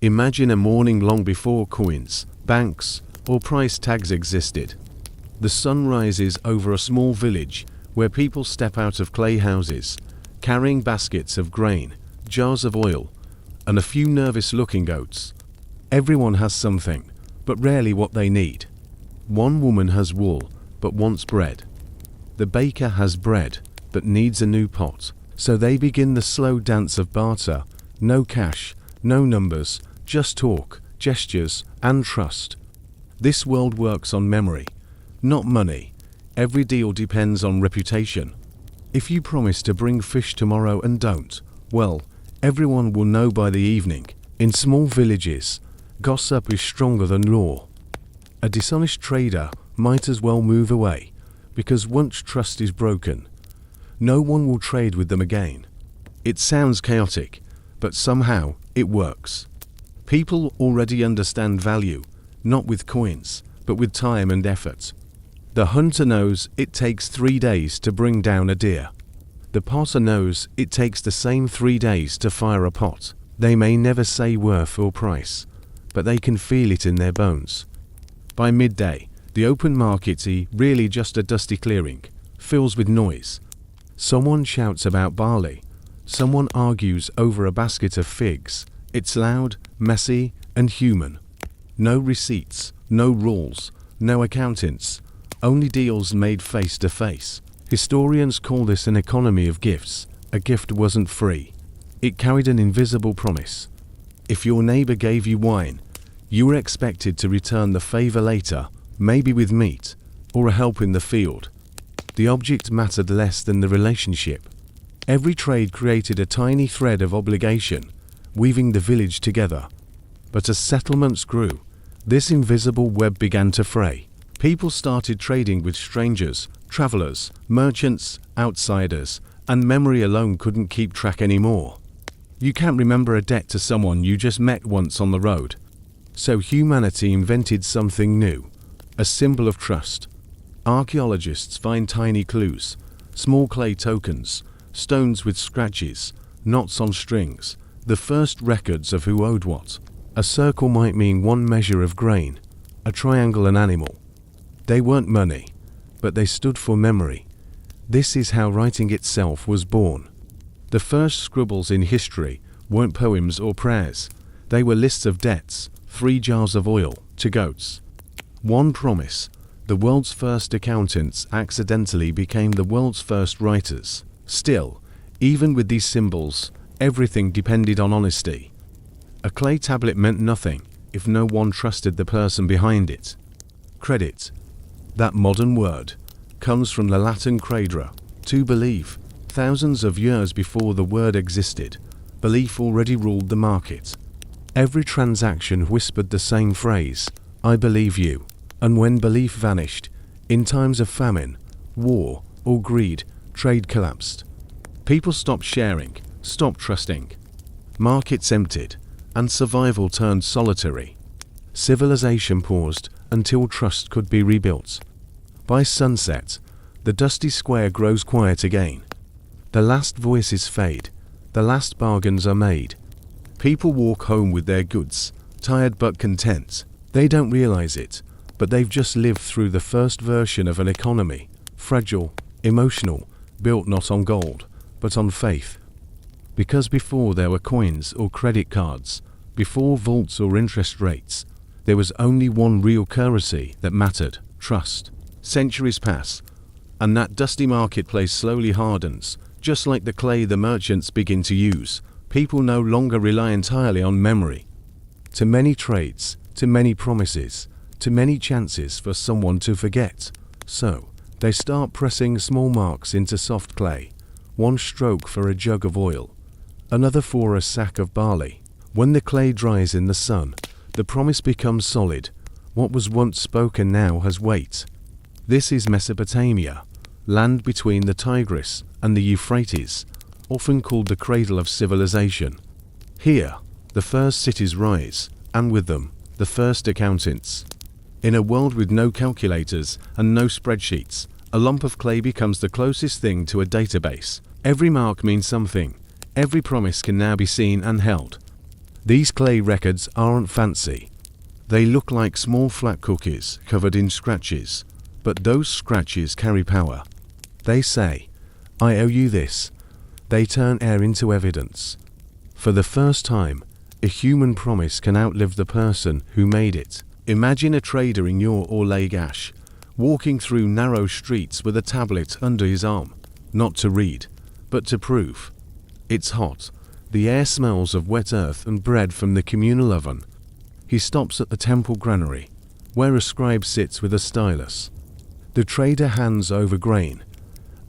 Imagine a morning long before coins, banks, or price tags existed. The sun rises over a small village where people step out of clay houses, carrying baskets of grain, jars of oil, and a few nervous-looking goats. Everyone has something, but rarely what they need. One woman has wool, but wants bread. The baker has bread, but needs a new pot. So they begin the slow dance of barter. No cash, no numbers, just talk, gestures, and trust. This world works on memory, not money. Every deal depends on reputation. If you promise to bring fish tomorrow and don't, well, everyone will know by the evening. In small villages, gossip is stronger than law. A dishonest trader might as well move away, because once trust is broken, no one will trade with them again. It sounds chaotic, but somehow it works. People already understand value, not with coins, but with time and effort. The hunter knows it takes 3 days to bring down a deer. The potter knows it takes the same 3 days to fire a pot. They may never say worth or price, but they can feel it in their bones. By midday, the open market is really just a dusty clearing, fills with noise. Someone shouts about barley. Someone argues over a basket of figs. It's loud, messy, and human. No receipts, no rules, no accountants, only deals made face to face. Historians call this an economy of gifts. A gift wasn't free. It carried an invisible promise. If your neighbor gave you wine, you were expected to return the favor later, maybe with meat, or a help in the field. The object mattered less than the relationship. Every trade created a tiny thread of obligation, weaving the village together. But as settlements grew, this invisible web began to fray. People started trading with strangers, travelers, merchants, outsiders, and memory alone couldn't keep track anymore. You can't remember a debt to someone you just met once on the road. So humanity invented something new, a symbol of trust. Archaeologists find tiny clues, small clay tokens, stones with scratches, knots on strings, the first records of who owed what. A circle might mean one measure of grain, a triangle an animal. They weren't money, but they stood for memory. This is how writing itself was born. The first scribbles in history weren't poems or prayers. They were lists of debts, 3 jars of oil, to goats. One promise. The world's first accountants accidentally became the world's first writers. Still, even with these symbols, everything depended on honesty. A clay tablet meant nothing if no one trusted the person behind it. Credit. That modern word comes from the Latin credere, to believe. Thousands of years before the word existed, belief already ruled the market. Every transaction whispered the same phrase, "I believe you." And when belief vanished, in times of famine, war, or greed, trade collapsed. People stopped sharing, stopped trusting. Markets emptied, and survival turned solitary. Civilization paused until trust could be rebuilt. By sunset, the dusty square grows quiet again. The last voices fade, the last bargains are made. People walk home with their goods, tired but content. They don't realize it, but they've just lived through the first version of an economy, fragile, emotional, built not on gold, but on faith. Because before there were coins or credit cards, before vaults or interest rates, there was only one real currency that mattered: trust. Centuries pass, and that dusty marketplace slowly hardens, just like the clay the merchants begin to use. People no longer rely entirely on memory. To many trades, to many promises, to many chances for someone to forget. So, they start pressing small marks into soft clay, one stroke for a jug of oil, another for a sack of barley. When the clay dries in the sun, the promise becomes solid. What was once spoken now has weight. This is Mesopotamia, land between the Tigris and the Euphrates, often called the cradle of civilization. Here, the first cities rise, and with them, the first accountants. In a world with no calculators and no spreadsheets, a lump of clay becomes the closest thing to a database. Every mark means something. Every promise can now be seen and held. These clay records aren't fancy. They look like small flat cookies covered in scratches, but those scratches carry power. They say, "I owe you this." They turn air into evidence. For the first time, a human promise can outlive the person who made it. Imagine a trader in Ur or Lagash, walking through narrow streets with a tablet under his arm, not to read, but to prove. It's hot. The air smells of wet earth and bread from the communal oven. He stops at the temple granary, where a scribe sits with a stylus. The trader hands over grain,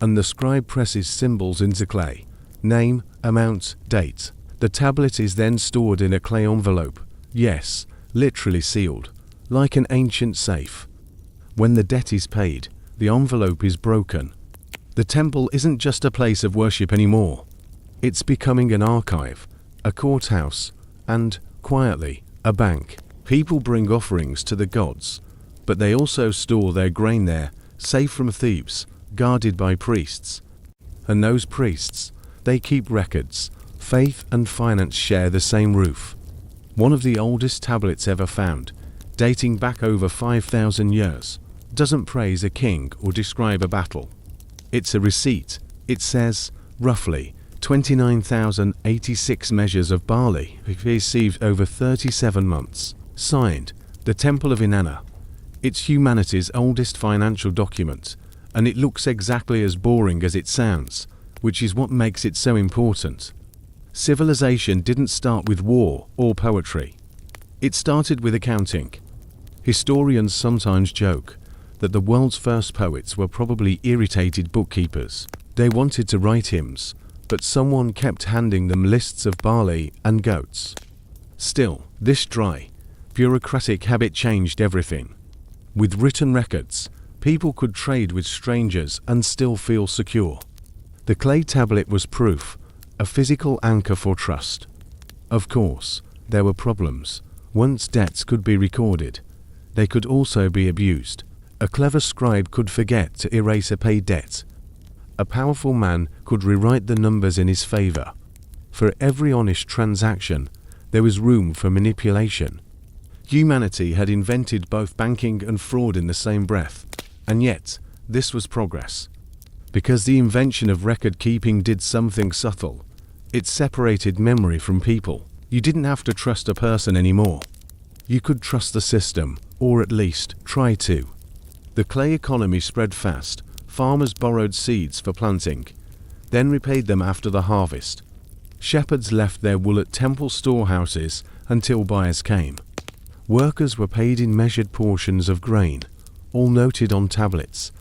and the scribe presses symbols into clay: name, amount, date. The tablet is then stored in a clay envelope, yes, literally sealed, like an ancient safe. When the debt is paid, the envelope is broken. The temple isn't just a place of worship anymore. It's becoming an archive, a courthouse, and, quietly, a bank. People bring offerings to the gods, but they also store their grain there, safe from thieves, guarded by priests. And those priests, they keep records. Faith and finance share the same roof. One of the oldest tablets ever found, dating back over 5,000 years, doesn't praise a king or describe a battle. It's a receipt. It says, roughly, 29,086 measures of barley received over 37 months. Signed, the Temple of Inanna. It's humanity's oldest financial document, and it looks exactly as boring as it sounds, which is what makes it so important. Civilization didn't start with war or poetry. It started with accounting. Historians sometimes joke that the world's first poets were probably irritated bookkeepers. They wanted to write hymns, but someone kept handing them lists of barley and goats. Still, this dry, bureaucratic habit changed everything. With written records, people could trade with strangers and still feel secure. The clay tablet was proof, a physical anchor for trust. Of course, there were problems. Once debts could be recorded, they could also be abused. A clever scribe could forget to erase a paid debt. A powerful man could rewrite the numbers in his favor. For every honest transaction, there was room for manipulation. Humanity had invented both banking and fraud in the same breath, and yet, this was progress. Because the invention of record-keeping did something subtle. It separated memory from people. You didn't have to trust a person anymore. You could trust the system, or at least try to. The clay economy spread fast. Farmers borrowed seeds for planting, then repaid them after the harvest. Shepherds left their wool at temple storehouses until buyers came. Workers were paid in measured portions of grain, all noted on tablets.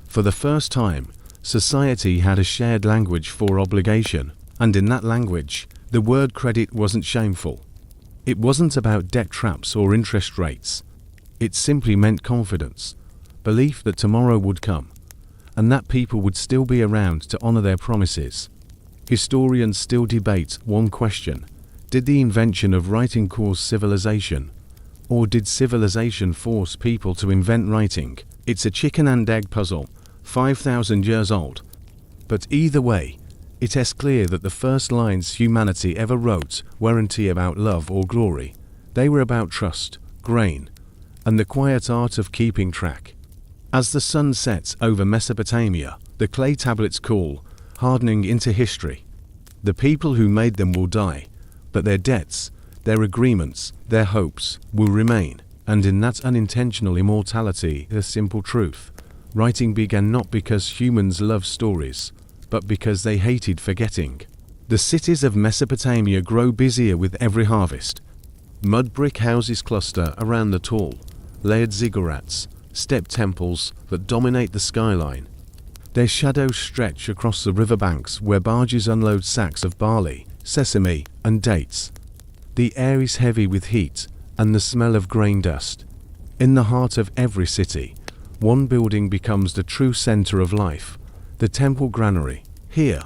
For the first time, society had a shared language for obligation, and in that language, the word credit wasn't shameful. It wasn't about debt traps or interest rates. It simply meant confidence, belief that tomorrow would come, and that people would still be around to honor their promises. Historians still debate one question: did the invention of writing cause civilization, or did civilization force people to invent writing? It's a chicken and egg puzzle, 5,000 years old. But either way, it is clear that the first lines humanity ever wrote weren't about love or glory. They were about trust, grain, and the quiet art of keeping track. As the sun sets over Mesopotamia, the clay tablets call, hardening into history. The people who made them will die, but their debts, their agreements, their hopes will remain. And in that unintentional immortality, a simple truth. Writing began not because humans love stories, but because they hated forgetting. The cities of Mesopotamia grow busier with every harvest. Mud brick houses cluster around the tall, layered ziggurats, step temples that dominate the skyline. Their shadows stretch across the riverbanks where barges unload sacks of barley, sesame, and dates. The air is heavy with heat and the smell of grain dust. In the heart of every city, one building becomes the true center of life, the temple granary. Here,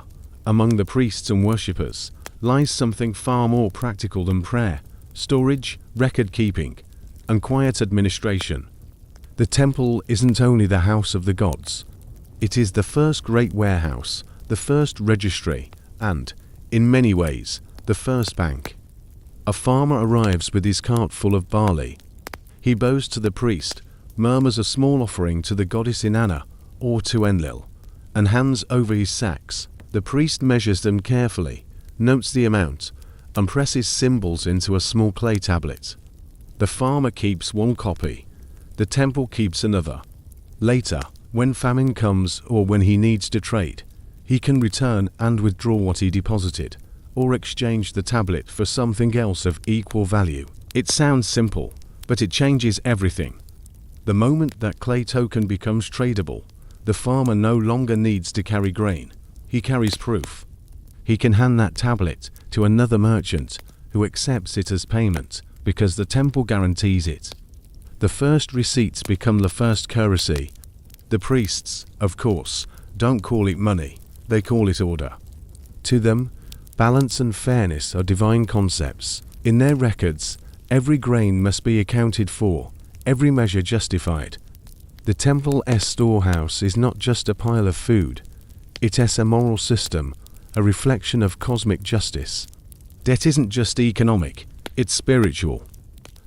among the priests and worshippers, lies something far more practical than prayer: storage, record-keeping, and quiet administration. The temple isn't only the house of the gods. It is the first great warehouse, the first registry, and, in many ways, the first bank. A farmer arrives with his cart full of barley. He bows to the priest, murmurs a small offering to the goddess Inanna, or to Enlil, and hands over his sacks. The priest measures them carefully, notes the amount, and presses symbols into a small clay tablet. The farmer keeps one copy. The temple keeps another. Later, when famine comes or when he needs to trade, he can return and withdraw what he deposited, or exchange the tablet for something else of equal value. It sounds simple, but it changes everything. The moment that clay token becomes tradable, the farmer no longer needs to carry grain. He carries proof. He can hand that tablet to another merchant who accepts it as payment because the temple guarantees it. The first receipts become the first currency. The priests, of course, don't call it money, they call it order. To them, balance and fairness are divine concepts. In their records, every grain must be accounted for, every measure justified. The temple's storehouse is not just a pile of food, it is a moral system, a reflection of cosmic justice. Debt isn't just economic, it's spiritual.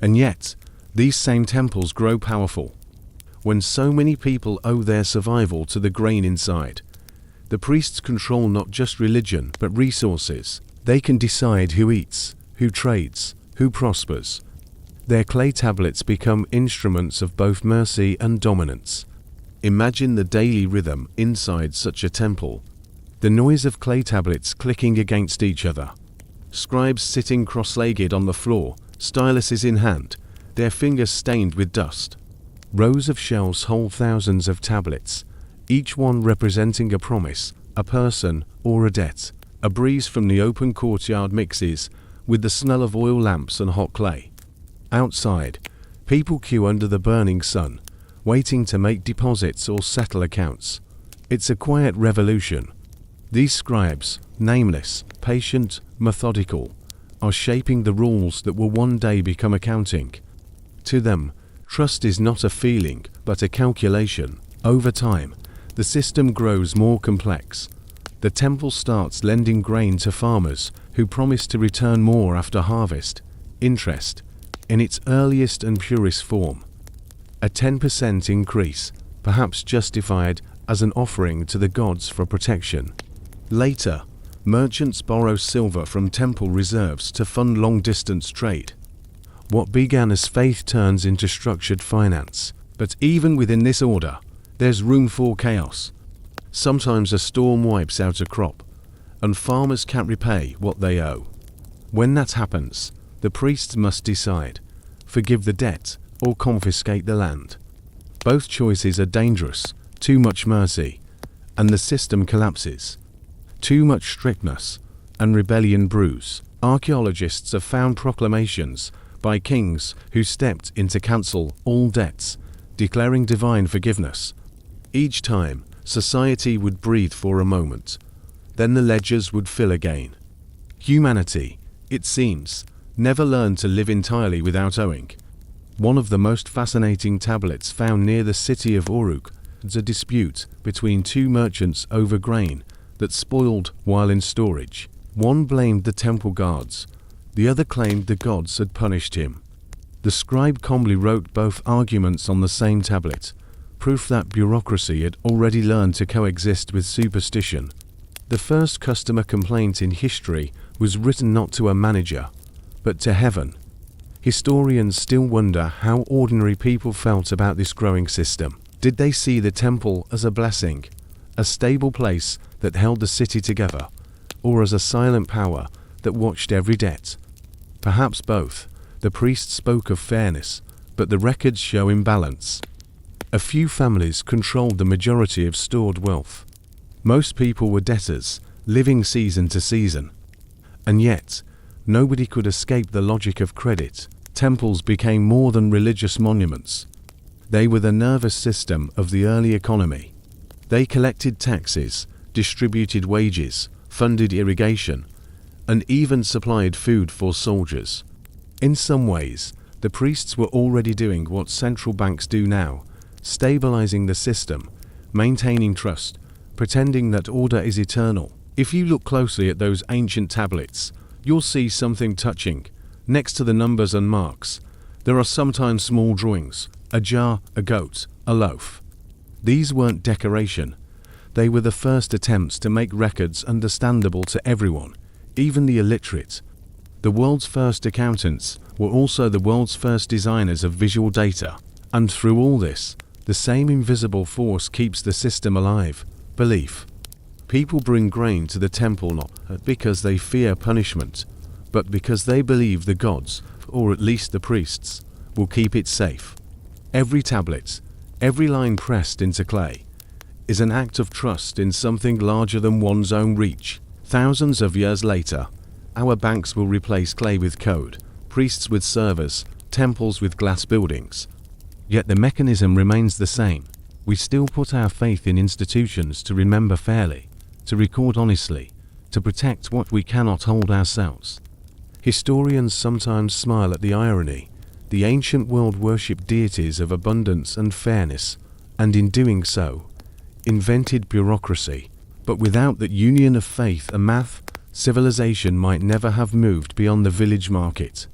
And yet, these same temples grow powerful. When so many people owe their survival to the grain inside, the priests control not just religion but resources. They can decide who eats, who trades, who prospers. Their clay tablets become instruments of both mercy and dominance. Imagine the daily rhythm inside such a temple. The noise of clay tablets clicking against each other. Scribes sitting cross-legged on the floor, styluses in hand, their fingers stained with dust. Rows of shelves hold thousands of tablets, each one representing a promise, a person, or a debt. A breeze from the open courtyard mixes with the smell of oil lamps and hot clay. Outside, people queue under the burning sun, waiting to make deposits or settle accounts. It's a quiet revolution. These scribes, nameless, patient, methodical, are shaping the rules that will one day become accounting. To them, trust is not a feeling, but a calculation. Over time, the system grows more complex. The temple starts lending grain to farmers who promise to return more after harvest. Interest, in its earliest and purest form. A 10% increase, perhaps justified as an offering to the gods for protection. Later, merchants borrow silver from temple reserves to fund long-distance trade. What began as faith turns into structured finance. But even within this order, there's room for chaos. Sometimes a storm wipes out a crop, and farmers can't repay what they owe. When that happens, the priests must decide, forgive the debt or confiscate the land. Both choices are dangerous. Too much mercy, and the system collapses. Too much strictness, and rebellion brews. Archaeologists have found proclamations by kings who stepped in to cancel all debts, declaring divine forgiveness. Each time, society would breathe for a moment. Then the ledgers would fill again. Humanity, it seems, never learned to live entirely without owing. One of the most fascinating tablets found near the city of Uruk is a dispute between two merchants over grain that spoiled while in storage. One blamed the temple guards, the other claimed the gods had punished him. The scribe calmly wrote both arguments on the same tablet, proof that bureaucracy had already learned to coexist with superstition. The first customer complaint in history was written not to a manager, but to heaven. Historians still wonder how ordinary people felt about this growing system. Did they see the temple as a blessing, a stable place that held the city together, or as a silent power that watched every debt? Perhaps both. The priests spoke of fairness, but the records show imbalance. A few families controlled the majority of stored wealth. Most people were debtors, living season to season. And yet, nobody could escape the logic of credit. Temples became more than religious monuments. They were the nervous system of the early economy. They collected taxes, distributed wages, funded irrigation, and even supplied food for soldiers. In some ways, the priests were already doing what central banks do now, stabilizing the system, maintaining trust, pretending that order is eternal. If you look closely at those ancient tablets, you'll see something touching. Next to the numbers and marks, there are sometimes small drawings, a jar, a goat, a loaf. These weren't decoration. They were the first attempts to make records understandable to everyone, even the illiterate. The world's first accountants were also the world's first designers of visual data. And through all this, the same invisible force keeps the system alive: belief. People bring grain to the temple not because they fear punishment, but because they believe the gods, or at least the priests, will keep it safe. Every tablet, every line pressed into clay, is an act of trust in something larger than one's own reach. Thousands of years later, our banks will replace clay with code, priests with servers, temples with glass buildings. Yet the mechanism remains the same. We still put our faith in institutions to remember fairly, to record honestly, to protect what we cannot hold ourselves. Historians sometimes smile at the irony. The ancient world worshipped deities of abundance and fairness, and in doing so, invented bureaucracy. But without that union of faith and math, civilization might never have moved beyond the village market.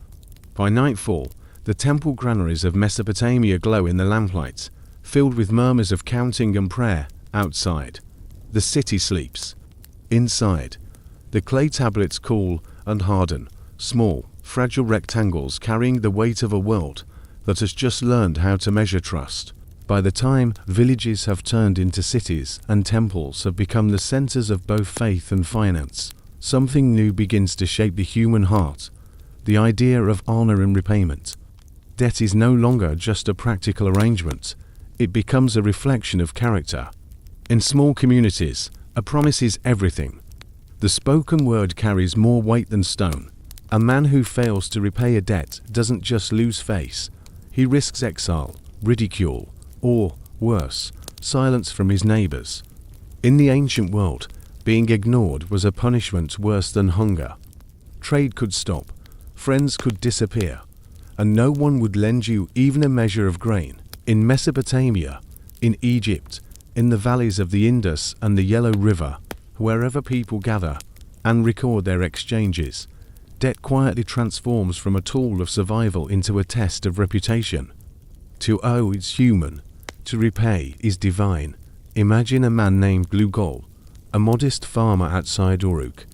By nightfall, the temple granaries of Mesopotamia glow in the lamplight, filled with murmurs of counting and prayer. Outside, the city sleeps. Inside, the clay tablets cool and harden, small, fragile rectangles carrying the weight of a world that has just learned how to measure trust. By the time villages have turned into cities and temples have become the centers of both faith and finance, something new begins to shape the human heart: the idea of honor and repayment. Debt is no longer just a practical arrangement, it becomes a reflection of character. In small communities, a promise is everything. The spoken word carries more weight than stone. A man who fails to repay a debt doesn't just lose face, he risks exile, ridicule, or, worse, silence from his neighbors. In the ancient world, being ignored was a punishment worse than hunger. Trade could stop, friends could disappear, and no one would lend you even a measure of grain. In Mesopotamia, in Egypt, in the valleys of the Indus and the Yellow River, wherever people gather and record their exchanges, debt quietly transforms from a tool of survival into a test of reputation. To owe is human, to repay is divine. Imagine a man named Lugol, a modest farmer outside Uruk.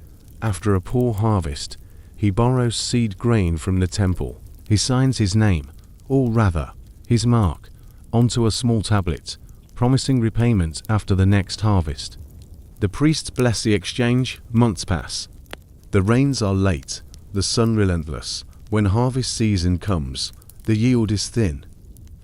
After a poor harvest, he borrows seed grain from the temple. He signs his name, or rather, his mark, onto a small tablet, promising repayment after the next harvest. The priests bless the exchange. Months pass. The rains are late, the sun relentless. When harvest season comes, the yield is thin.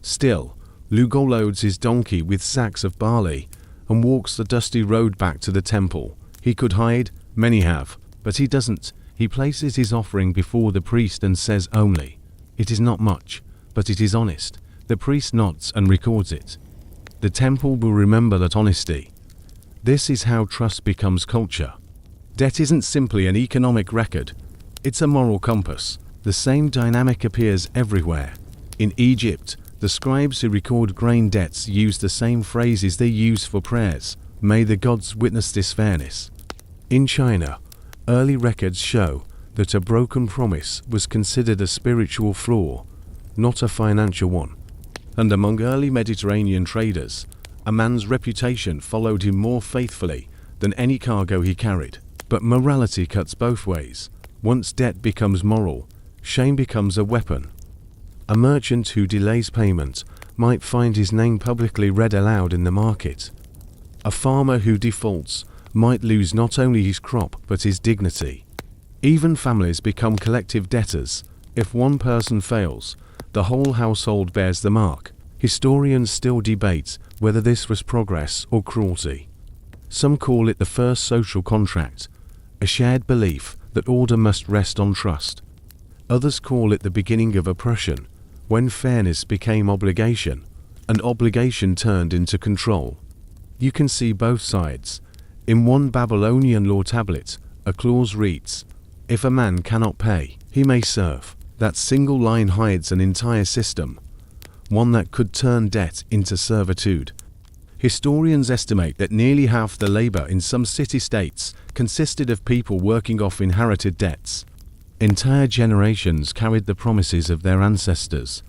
Still, Lugol loads his donkey with sacks of barley and walks the dusty road back to the temple. He could hide, many have, but he doesn't. He places his offering before the priest and says only, "It is not much, but it is honest." The priest nods and records it. The temple will remember that honesty. This is how trust becomes culture. Debt isn't simply an economic record, it's a moral compass. The same dynamic appears everywhere. In Egypt, the scribes who record grain debts use the same phrases they use for prayers: "May the gods witness this fairness." In China, early records show that a broken promise was considered a spiritual flaw, not a financial one. And among early Mediterranean traders, a man's reputation followed him more faithfully than any cargo he carried. But morality cuts both ways. Once debt becomes moral, shame becomes a weapon. A merchant who delays payment might find his name publicly read aloud in the market. A farmer who defaults might lose not only his crop but his dignity. Even families become collective debtors. If one person fails, the whole household bears the mark. Historians still debate whether this was progress or cruelty. Some call it the first social contract, a shared belief that order must rest on trust. Others call it the beginning of oppression, when fairness became obligation, and obligation turned into control. You can see both sides. In one Babylonian law tablet, a clause reads, "If a man cannot pay, he may serve." That single line hides an entire system, one that could turn debt into servitude. Historians estimate that nearly half the labor in some city-states consisted of people working off inherited debts. Entire generations carried the promises of their ancestors.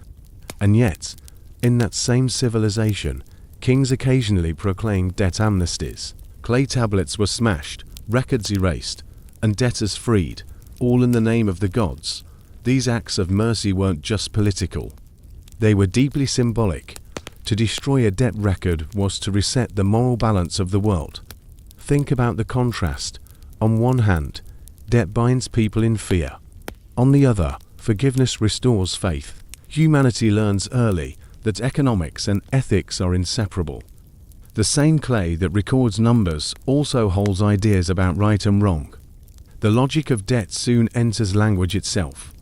And yet, in that same civilization, kings occasionally proclaimed debt amnesties. Clay tablets were smashed, records erased, and debtors freed, all in the name of the gods. These acts of mercy weren't just political. They were deeply symbolic. To destroy a debt record was to reset the moral balance of the world. Think about the contrast. On one hand, debt binds people in fear. On the other, forgiveness restores faith. Humanity learns early that economics and ethics are inseparable. The same clay that records numbers also holds ideas about right and wrong. The logic of debt soon enters language itself.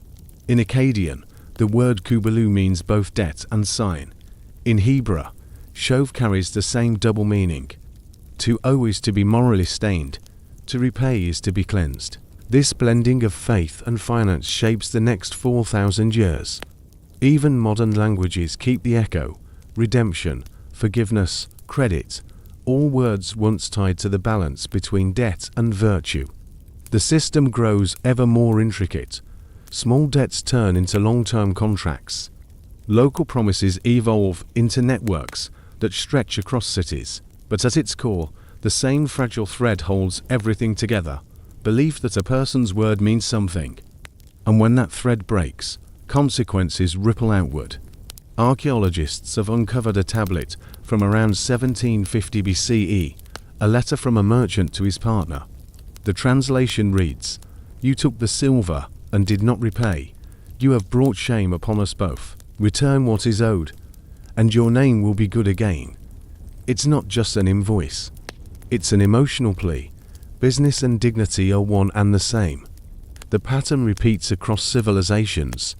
In Akkadian, the word kubalu means both debt and sign. In Hebrew, shov carries the same double meaning. To owe is to be morally stained, to repay is to be cleansed. This blending of faith and finance shapes the next 4,000 years. Even modern languages keep the echo: redemption, forgiveness, credit, all words once tied to the balance between debt and virtue. The system grows ever more intricate. Small debts turn into long-term contracts. Local promises evolve into networks that stretch across cities. But at its core, the same fragile thread holds everything together: belief that a person's word means something. And when that thread breaks, consequences ripple outward. Archaeologists have uncovered a tablet from around 1750 BCE, a letter from a merchant to his partner. The translation reads, "You took the silver and did not repay. You have brought shame upon us both. Return what is owed, and your name will be good again." It's not just an invoice. It's an emotional plea. Business and dignity are one and the same. The pattern repeats across civilizations.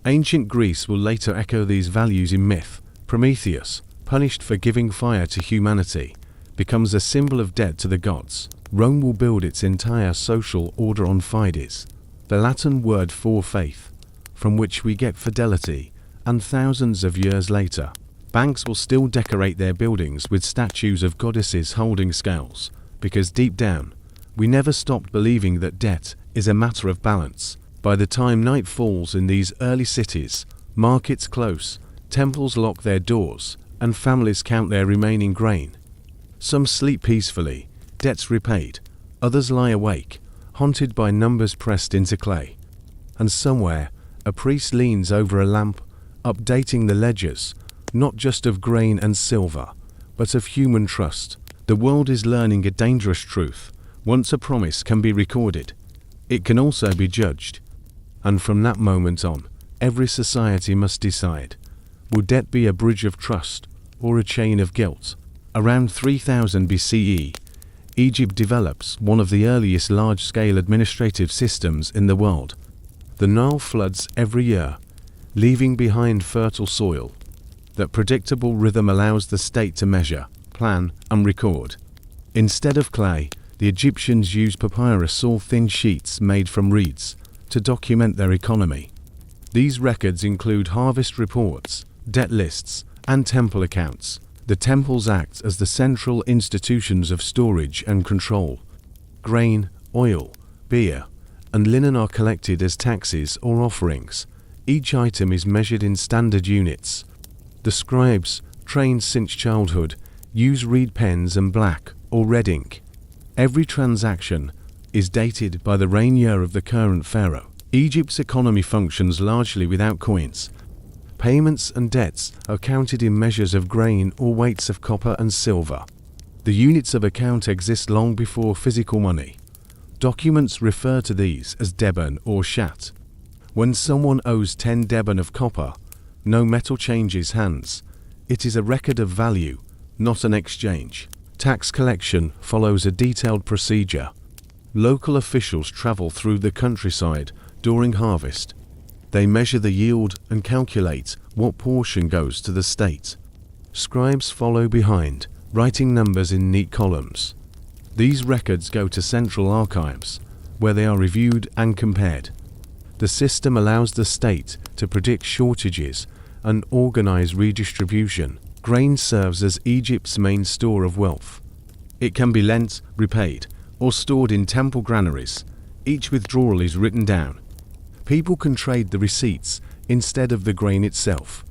Ancient Greece will later echo these values in myth. Prometheus, punished for giving fire to humanity, becomes a symbol of debt to the gods. Rome will build its entire social order on fides, the Latin word for faith, from which we get fidelity, and thousands of years later, banks will still decorate their buildings with statues of goddesses holding scales, because deep down, we never stopped believing that debt is a matter of balance. By the time night falls in these early cities, markets close, temples lock their doors, and families count their remaining grain. Some sleep peacefully, debts repaid. Others lie awake, haunted by numbers pressed into clay. And somewhere, a priest leans over a lamp, updating the ledgers, not just of grain and silver, but of human trust. The world is learning a dangerous truth. Once a promise can be recorded, it can also be judged. And from that moment on, every society must decide: will debt be a bridge of trust or a chain of guilt? Around 3000 BCE, Egypt develops one of the earliest large-scale administrative systems in the world. The Nile floods every year, leaving behind fertile soil. That predictable rhythm allows the state to measure, plan, and record. Instead of clay, the Egyptians used papyrus or thin sheets made from reeds to document their economy. These records include harvest reports, debt lists, and temple accounts. The temples act as the central institutions of storage and control. Grain, oil, beer, and linen are collected as taxes or offerings. Each item is measured in standard units. The scribes, trained since childhood, use reed pens and black or red ink. Every transaction is dated by the reign year of the current pharaoh. Egypt's economy functions largely without coins. Payments and debts are counted in measures of grain or weights of copper and silver. The units of account exist long before physical money. Documents refer to these as deban or shat. When someone owes 10 deban of copper, no metal changes hands. It is a record of value, not an exchange. Tax collection follows a detailed procedure. Local officials travel through the countryside during harvest. They measure the yield and calculate what portion goes to the state. Scribes follow behind, writing numbers in neat columns. These records go to central archives, where they are reviewed and compared. The system allows the state to predict shortages and organize redistribution. Grain serves as Egypt's main store of wealth. It can be lent, repaid, or stored in temple granaries. Each withdrawal is written down. People can trade the receipts instead of the grain itself.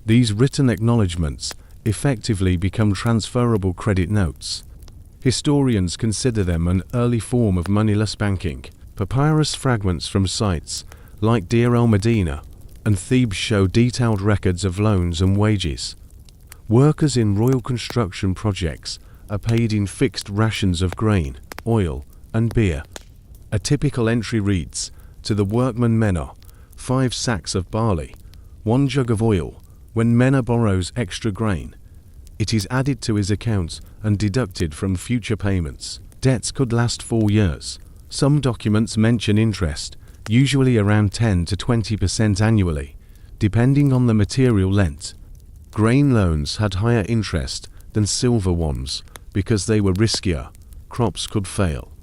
These written acknowledgements effectively become transferable credit notes. Historians consider them an early form of moneyless banking. Papyrus fragments from sites like Deir el-Medina and Thebes show detailed records of loans and wages. Workers in royal construction projects are paid in fixed rations of grain, oil, and beer. A typical entry reads, "To the workman Menor, 5 sacks of barley, 1 jug of oil. When Menor borrows extra grain, it is added to his account and deducted from future payments." Debts could last 4 years. Some documents mention interest, usually around 10 to 20% annually, depending on the material lent. Grain loans had higher interest than silver ones because they were riskier. Crops could fail.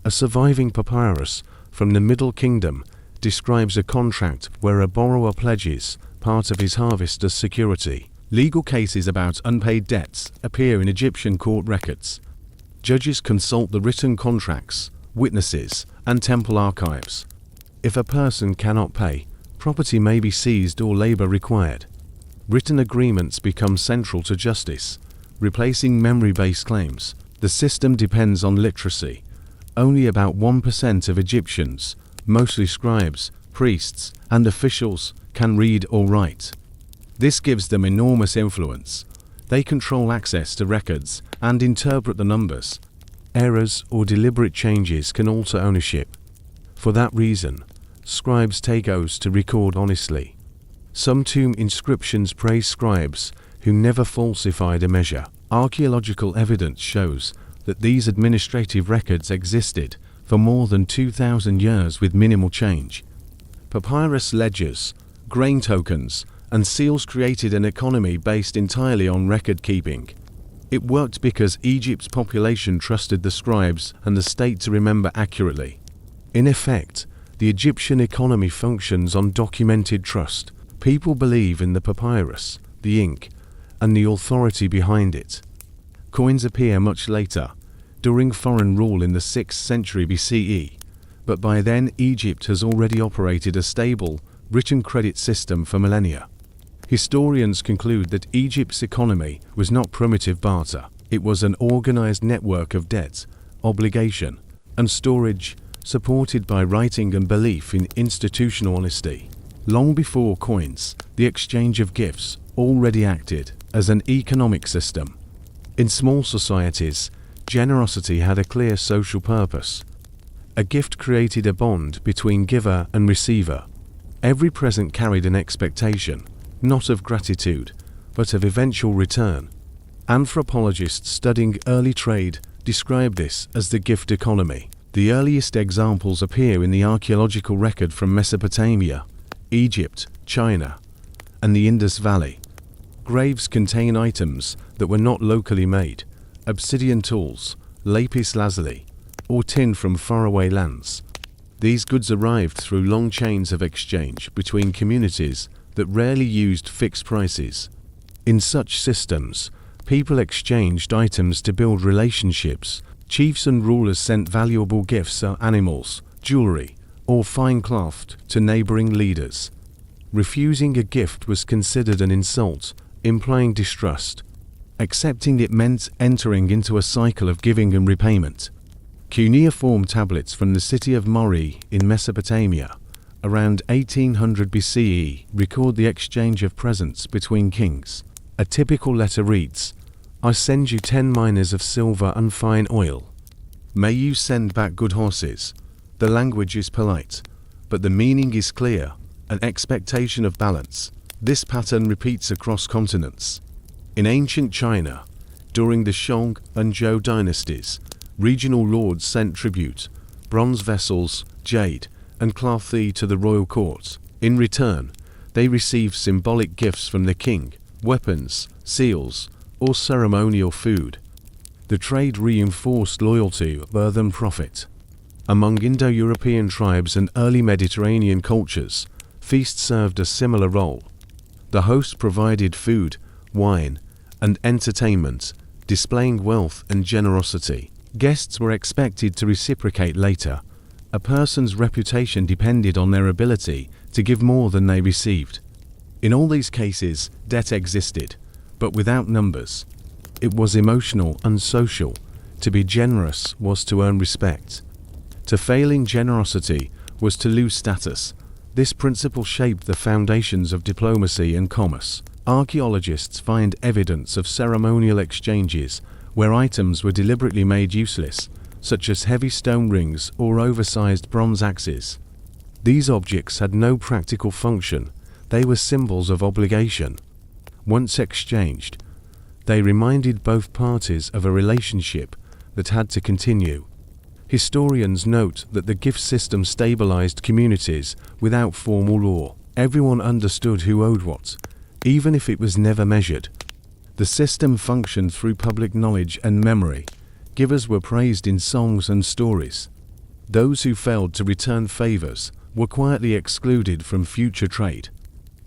A surviving papyrus from the Middle Kingdom describes a contract where a borrower pledges part of his harvest as security. Legal cases about unpaid debts appear in Egyptian court records. Judges consult the written contracts, witnesses, and temple archives. If a person cannot pay, property may be seized or labor required. Written agreements become central to justice, replacing memory-based claims. The system depends on literacy. Only about 1% of Egyptians, mostly scribes, priests, and officials, can read or write. This gives them enormous influence. They control access to records and interpret the numbers. Errors or deliberate changes can alter ownership. For that reason, scribes take oaths to record honestly. Some tomb inscriptions praise scribes who never falsified a measure. Archaeological evidence shows that these administrative records existed for more than 2,000 years with minimal change. Papyrus ledgers, grain tokens, and seals created an economy based entirely on record keeping. It worked because Egypt's population trusted the scribes and the state to remember accurately. In effect, the Egyptian economy functions on documented trust. People believe in the papyrus, the ink, and the authority behind it. Coins appear much later, during foreign rule in the 6th century BCE, but by then Egypt has already operated a stable, written credit system for millennia. Historians conclude that Egypt's economy was not primitive barter. It was an organized network of debt, obligation, and storage, supported by writing and belief in institutional honesty. Long before coins, the exchange of gifts already acted as an economic system. In small societies, generosity had a clear social purpose. A gift created a bond between giver and receiver. Every present carried an expectation, not of gratitude, but of eventual return. Anthropologists studying early trade describe this as the gift economy. The earliest examples appear in the archaeological record from Mesopotamia, Egypt, China, and the Indus Valley. Graves contain items that were not locally made, obsidian tools, lapis lazuli, or tin from faraway lands. These goods arrived through long chains of exchange between communities that rarely used fixed prices. In such systems, people exchanged items to build relationships. Chiefs and rulers sent valuable gifts or animals, jewelry, or fine cloth to neighboring leaders. Refusing a gift was considered an insult, implying distrust. Accepting it meant entering into a cycle of giving and repayment. Cuneiform tablets from the city of Mori in Mesopotamia, around 1800 BCE, record the exchange of presents between kings. A typical letter reads, "I send you 10 minas of silver and fine oil. May you send back good horses." The language is polite, but the meaning is clear, an expectation of balance. This pattern repeats across continents. In ancient China, during the Shang and Zhou dynasties, regional lords sent tribute, bronze vessels, jade, and cloth to the royal court. In return, they received symbolic gifts from the king, weapons, seals, or ceremonial food. The trade reinforced loyalty rather than profit. Among Indo-European tribes and early Mediterranean cultures, feasts served a similar role. The host provided food, wine, and entertainment, displaying wealth and generosity. Guests were expected to reciprocate later, A person's reputation depended on their ability to give more than they received. In all these cases, debt existed, but without numbers. It was emotional and social. To be generous was to earn respect. To fail in generosity was to lose status. This principle shaped the foundations of diplomacy and commerce. Archaeologists find evidence of ceremonial exchanges where items were deliberately made useless, such as heavy stone rings or oversized bronze axes. These objects had no practical function. They were symbols of obligation. Once exchanged, they reminded both parties of a relationship that had to continue. Historians note that the gift system stabilized communities without formal law. Everyone understood who owed what, even if it was never measured. The system functioned through public knowledge and memory. Givers were praised in songs and stories. Those who failed to return favors were quietly excluded from future trade.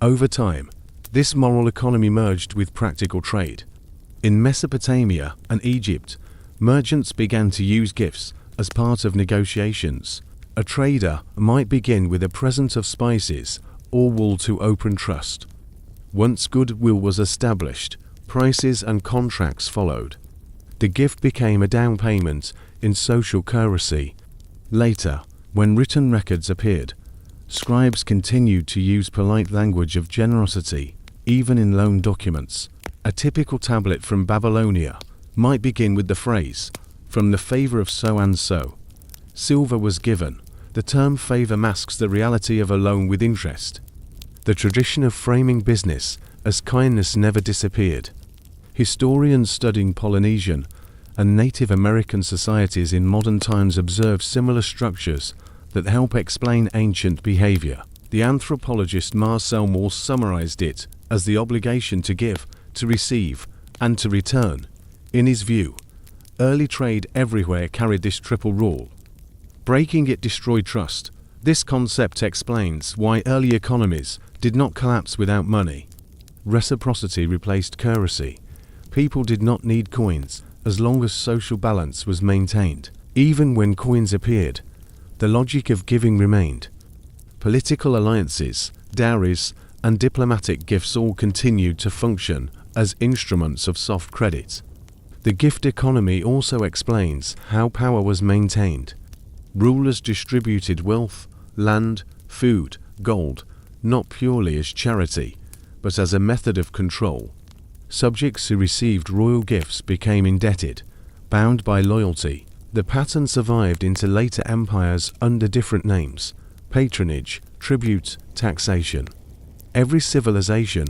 Over time, this moral economy merged with practical trade. In Mesopotamia and Egypt, merchants began to use gifts as part of negotiations. A trader might begin with a present of spices or wool to open trust. Once goodwill was established, prices and contracts followed. The gift became a down payment in social currency. Later, when written records appeared, scribes continued to use polite language of generosity, even in loan documents. A typical tablet from Babylonia might begin with the phrase, "From the favor of so and so, silver was given." The term favor masks the reality of a loan with interest. The tradition of framing business as kindness never disappeared. Historians studying Polynesian and Native American societies in modern times observe similar structures that help explain ancient behavior. The anthropologist Marcel Mauss summarized it as the obligation to give, to receive, and to return. In his view, early trade everywhere carried this triple rule. Breaking it destroyed trust. This concept explains why early economies did not collapse without money. Reciprocity replaced currency. People did not need coins as long as social balance was maintained. Even when coins appeared, the logic of giving remained. Political alliances, dowries, and diplomatic gifts all continued to function as instruments of soft credit. The gift economy also explains how power was maintained. Rulers distributed wealth, land, food, gold, not purely as charity, but as a method of control. Subjects who received royal gifts became indebted, bound by loyalty. The pattern survived into later empires under different names: patronage, tribute, taxation. Every civilization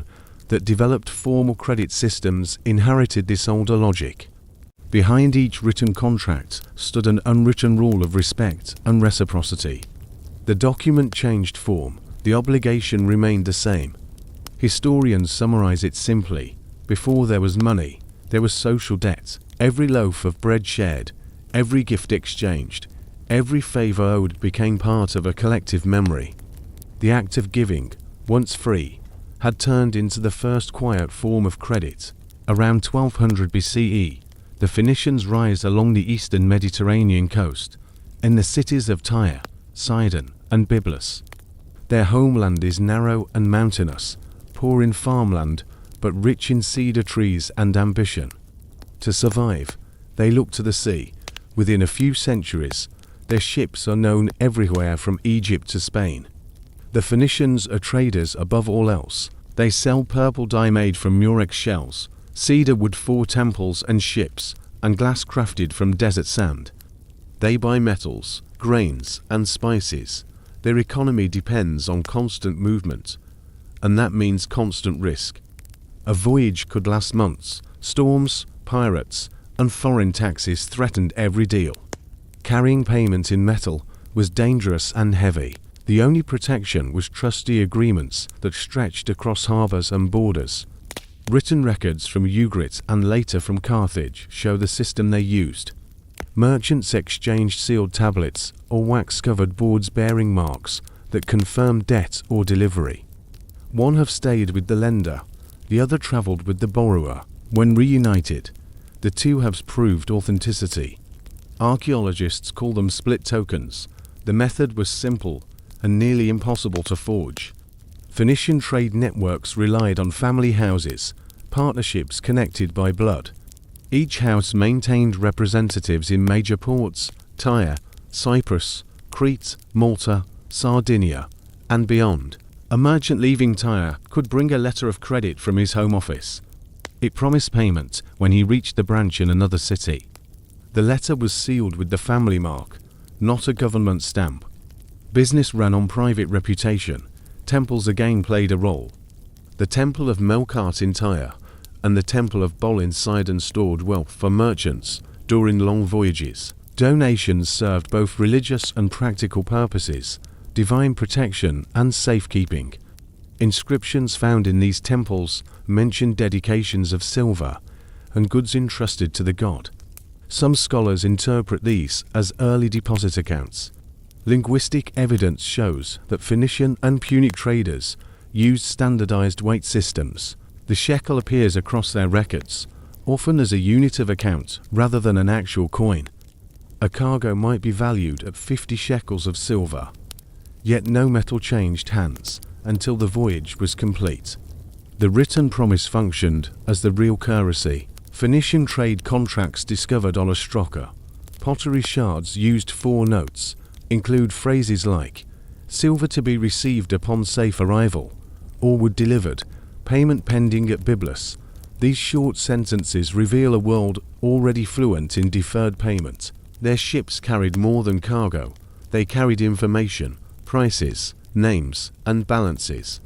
that developed formal credit systems inherited this older logic. Behind each written contract stood an unwritten rule of respect and reciprocity. The document changed form, the obligation remained the same. Historians summarize it simply: before there was money, there was social debt. Every loaf of bread shared, every gift exchanged, every favor owed became part of a collective memory. The act of giving, once free, had turned into the first quiet form of credit. Around 1200 BCE, the Phoenicians rise along the eastern Mediterranean coast, in the cities of Tyre, Sidon, and Byblos. Their homeland is narrow and mountainous, poor in farmland, but rich in cedar trees and ambition. To survive, they look to the sea. Within a few centuries, their ships are known everywhere from Egypt to Spain. The Phoenicians are traders above all else. They sell purple dye made from murex shells, cedar wood for temples and ships, and glass crafted from desert sand. They buy metals, grains, and spices. Their economy depends on constant movement, and that means constant risk. A voyage could last months. Storms, pirates, and foreign taxes threatened every deal. Carrying payment in metal was dangerous and heavy. The only protection was trustee agreements that stretched across harbors and borders. Written records from Ugarit and later from Carthage show the system they used. Merchants exchanged sealed tablets or wax-covered boards bearing marks that confirmed debt or delivery. One have stayed with the lender, the other traveled with the borrower. When reunited, the two halves proved authenticity. Archaeologists call them split tokens. The method was simple and nearly impossible to forge. Phoenician trade networks relied on family houses, partnerships connected by blood. Each house maintained representatives in major ports, Tyre, Cyprus, Crete, Malta, Sardinia, and beyond. A merchant leaving Tyre could bring a letter of credit from his home office. It promised payment when he reached the branch in another city. The letter was sealed with the family mark, not a government stamp. Business ran on private reputation. Temples again played a role. The Temple of Melkart in Tyre and the Temple of Bol in Sidon stored wealth for merchants during long voyages. Donations served both religious and practical purposes, divine protection and safekeeping. Inscriptions found in these temples mention dedications of silver and goods entrusted to the god. Some scholars interpret these as early deposit accounts. Linguistic evidence shows that Phoenician and Punic traders used standardized weight systems. The shekel appears across their records, often as a unit of account rather than an actual coin. A cargo might be valued at 50 shekels of silver, yet no metal changed hands until the voyage was complete. The written promise functioned as the real currency. Phoenician trade contracts discovered on Ostraka. Pottery shards used 4 notes include phrases like silver to be received upon safe arrival or wood delivered, payment pending at Byblos. These short sentences reveal a world already fluent in deferred payment. Their ships carried more than cargo. They carried information, prices, names, and balances.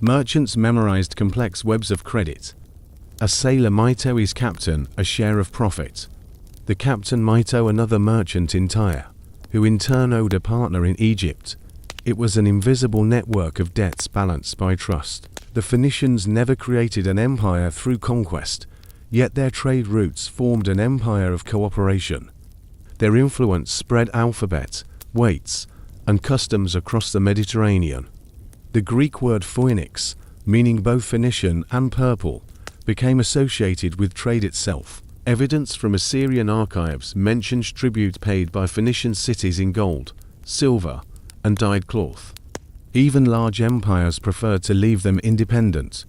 Merchants memorized complex webs of credit. A sailor might owe his captain a share of profit. The captain might owe another merchant in Tyre, who in turn owed a partner in Egypt. It was an invisible network of debts balanced by trust. The Phoenicians never created an empire through conquest, yet their trade routes formed an empire of cooperation. Their influence spread alphabet, weights, and customs across the Mediterranean. The Greek word phoenix, meaning both Phoenician and purple, became associated with trade itself. Evidence from Assyrian archives mentions tribute paid by Phoenician cities in gold, silver, and dyed cloth. Even large empires preferred to leave them independent,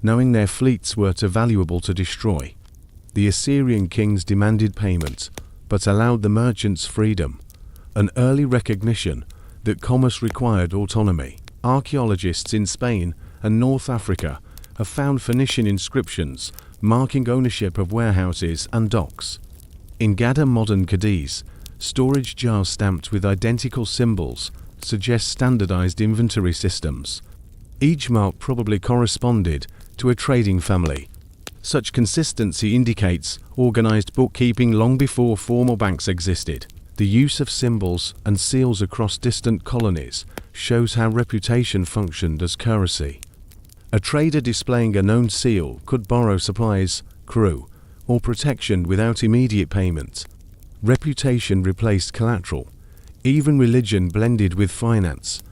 knowing their fleets were too valuable to destroy. The Assyrian kings demanded payment, but allowed the merchants freedom, an early recognition that commerce required autonomy. Archaeologists in Spain and North Africa have found Phoenician inscriptions marking ownership of warehouses and docks. In Gadda, modern Cadiz, storage jars stamped with identical symbols suggest standardized inventory systems. Each mark probably corresponded to a trading family. Such consistency indicates organized bookkeeping long before formal banks existed. The use of symbols and seals across distant colonies shows how reputation functioned as currency. A trader displaying a known seal could borrow supplies, crew, or protection without immediate payment. Reputation replaced collateral. Even religion blended with finance.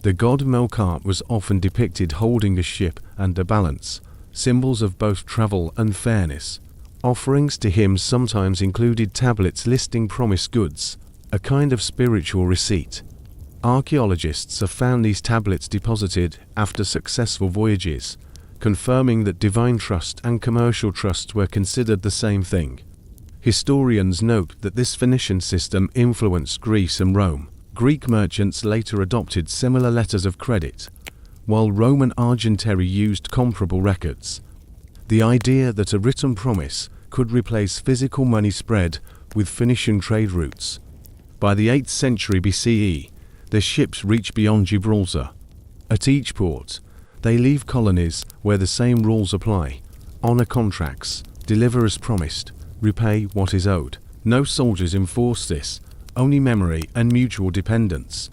The god Melkart was often depicted holding a ship and a balance, symbols of both travel and fairness. Offerings to him sometimes included tablets listing promised goods, a kind of spiritual receipt. Archaeologists have found these tablets deposited after successful voyages, confirming that divine trust and commercial trust were considered the same thing. Historians note that this Phoenician system influenced Greece and Rome. Greek merchants later adopted similar letters of credit, while Roman argentary used comparable records. The idea that a written promise could replace physical money spread with Phoenician trade routes. By the 8th century BCE, their ships reach beyond Gibraltar. At each port, they leave colonies where the same rules apply. Honor contracts, deliver as promised, repay what is owed. No soldiers enforce this, only memory and mutual dependence.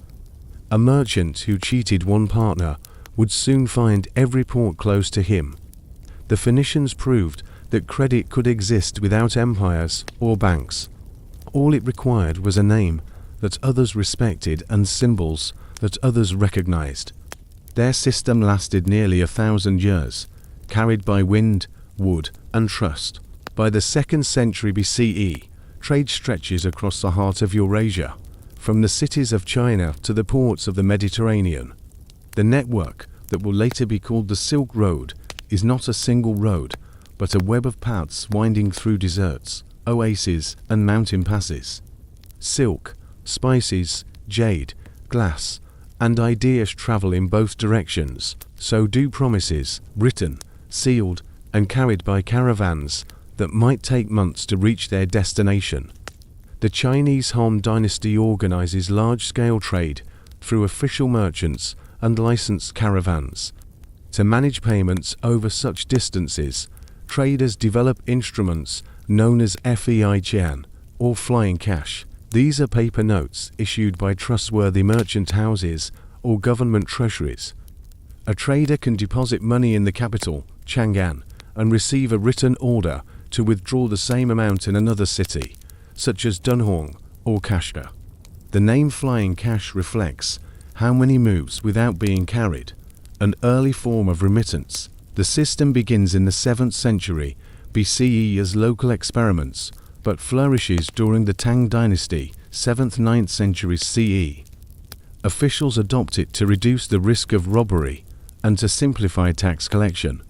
A merchant who cheated one partner would soon find every port closed to him. The Phoenicians proved that credit could exist without empires or banks. All it required was a name that others respected and symbols that others recognized. Their system lasted nearly 1,000 years, carried by wind, wood, and trust. By the 2nd century BCE, trade stretches across the heart of Eurasia. from the cities of China to the ports of the Mediterranean. The network, that will later be called the Silk Road, is not a single road, but a web of paths winding through deserts, oases, and mountain passes. Silk, spices, jade, glass, and ideas travel in both directions, so do promises, written, sealed, and carried by caravans that might take months to reach their destination. The Chinese Han dynasty organizes large-scale trade through official merchants and licensed caravans. To manage payments over such distances, traders develop instruments known as feiqian, or flying cash. These are paper notes issued by trustworthy merchant houses or government treasuries. A trader can deposit money in the capital, Chang'an, and receive a written order to withdraw the same amount in another city, such as Dunhuang or Kashgar. The name flying cash reflects how many moves without being carried, an early form of remittance. The system begins in the 7th century BCE as local experiments, but flourishes during the Tang dynasty, 7th–9th centuries CE. Officials adopt it to reduce the risk of robbery and to simplify tax collection.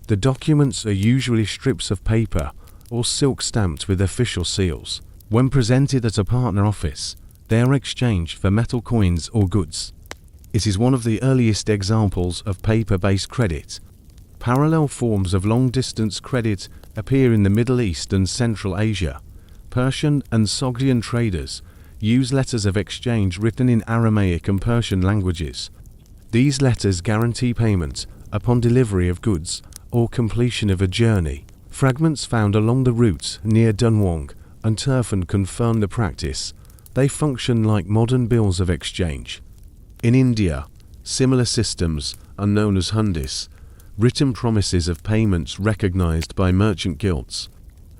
The documents are usually strips of paper or silk stamped with official seals. When presented at a partner office, they are exchanged for metal coins or goods. It is one of the earliest examples of paper-based credit. Parallel forms of long-distance credit appear in the Middle East and Central Asia. Persian and Sogdian traders use letters of exchange written in Aramaic and Persian languages. These letters guarantee payment upon delivery of goods or completion of a journey. Fragments found along the route near Dunhuang and Turfan confirm the practice. They function like modern bills of exchange. In India, similar systems are known as hundis, written promises of payments recognized by merchant guilds.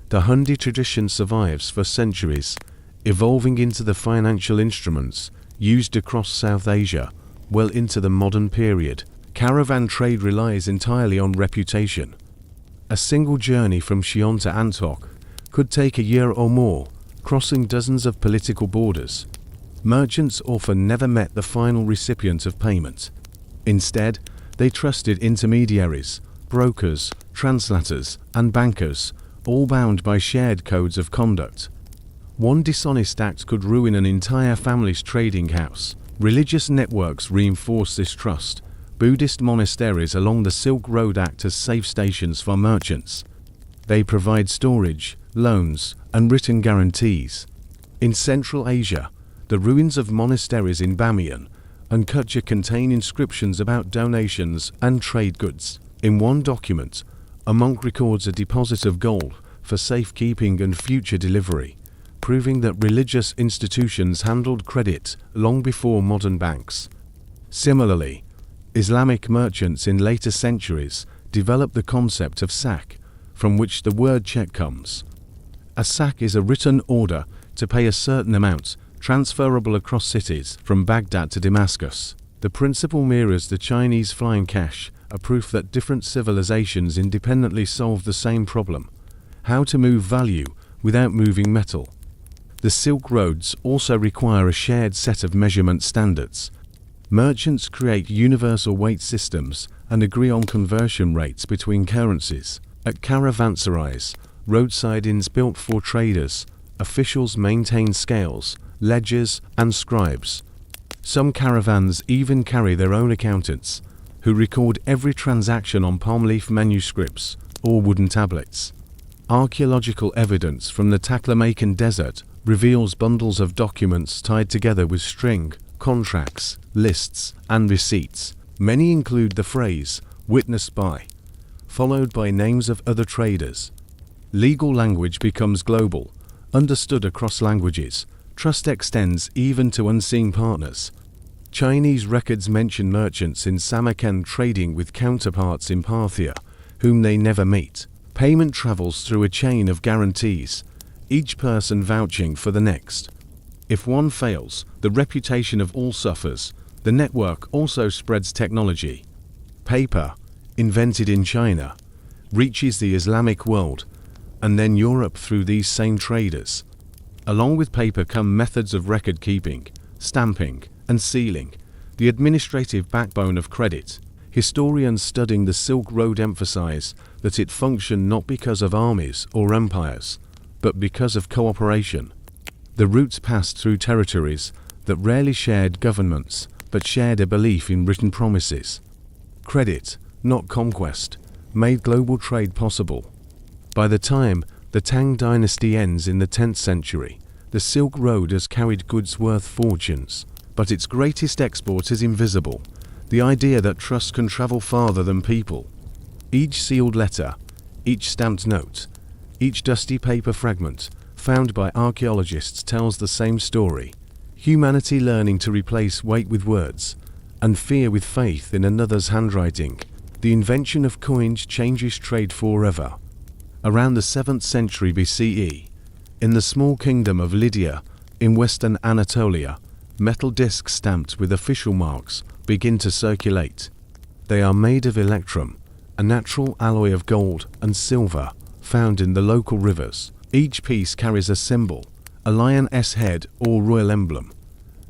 The hundi tradition survives for centuries, evolving into the financial instruments used across South Asia well into the modern period. Caravan trade relies entirely on reputation. A single journey from Xi'an to Antioch could take a year or more, crossing dozens of political borders. Merchants often never met the final recipient of payment. Instead, they trusted intermediaries, brokers, translators, and bankers, all bound by shared codes of conduct. One dishonest act could ruin an entire family's trading house. Religious networks reinforce this trust. Buddhist monasteries along the Silk Road act as safe stations for merchants. They provide storage, loans, and written guarantees. In Central Asia, the ruins of monasteries in Bamiyan and Kutcha contain inscriptions about donations and trade goods. In one document, a monk records a deposit of gold for safekeeping and future delivery, proving that religious institutions handled credit long before modern banks. Similarly, Islamic merchants in later centuries developed the concept of sak, from which the word check comes. A sak is a written order to pay a certain amount, transferable across cities from Baghdad to Damascus. The principle mirrors the Chinese flying cash, a proof that different civilizations independently solve the same problem: how to move value without moving metal. The Silk Roads also require a shared set of measurement standards. Merchants create universal weight systems and agree on conversion rates between currencies. At caravanserais, roadside inns built for traders, officials maintain scales, ledgers, and scribes. Some caravans even carry their own accountants, who record every transaction on palm leaf manuscripts or wooden tablets. Archaeological evidence from the Taklamakan Desert reveals bundles of documents tied together with string, contracts, lists, and receipts. Many include the phrase, "witnessed by," followed by names of other traders. Legal language becomes global, understood across languages. Trust extends even to unseen partners. Chinese records mention merchants in Samarkand trading with counterparts in Parthia, whom they never meet. Payment travels through a chain of guarantees, each person vouching for the next. If one fails, the reputation of all suffers. The network also spreads technology. Paper, invented in China, reaches the Islamic world, and then Europe through these same traders. Along with paper come methods of record keeping, stamping, and sealing, the administrative backbone of credit. Historians studying the Silk Road emphasize that it functioned not because of armies or empires, but because of cooperation. The routes passed through territories that rarely shared governments, but shared a belief in written promises. Credit, not conquest, made global trade possible. By the time the Tang dynasty ends in the 10th century, the Silk Road has carried goods worth fortunes, but its greatest export is invisible, the idea that trust can travel farther than people. Each sealed letter, each stamped note, each dusty paper fragment found by archaeologists tells the same story: humanity learning to replace weight with words, and fear with faith in another's handwriting. The invention of coins changes trade forever. Around the 7th century BCE, in the small kingdom of Lydia, in western Anatolia, metal discs stamped with official marks begin to circulate. They are made of electrum, a natural alloy of gold and silver found in the local rivers. Each piece carries a symbol, a lion's head or royal emblem,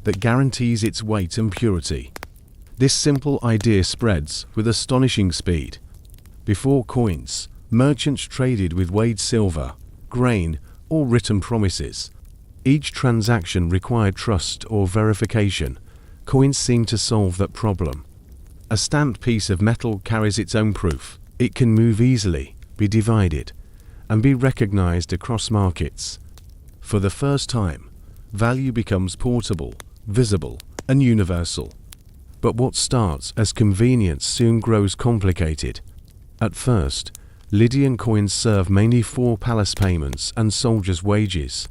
that guarantees its weight and purity. This simple idea spreads with astonishing speed. Before coins, merchants traded with weighed silver, grain, or written promises. Each transaction required trust or verification. Coins seem to solve that problem. A stamped piece of metal carries its own proof. It can move easily, be divided, and be recognized across markets. For the first time, value becomes portable, visible, and universal. But what starts as convenience soon grows complicated. At first, Lydian coins serve mainly for palace payments and soldiers' wages.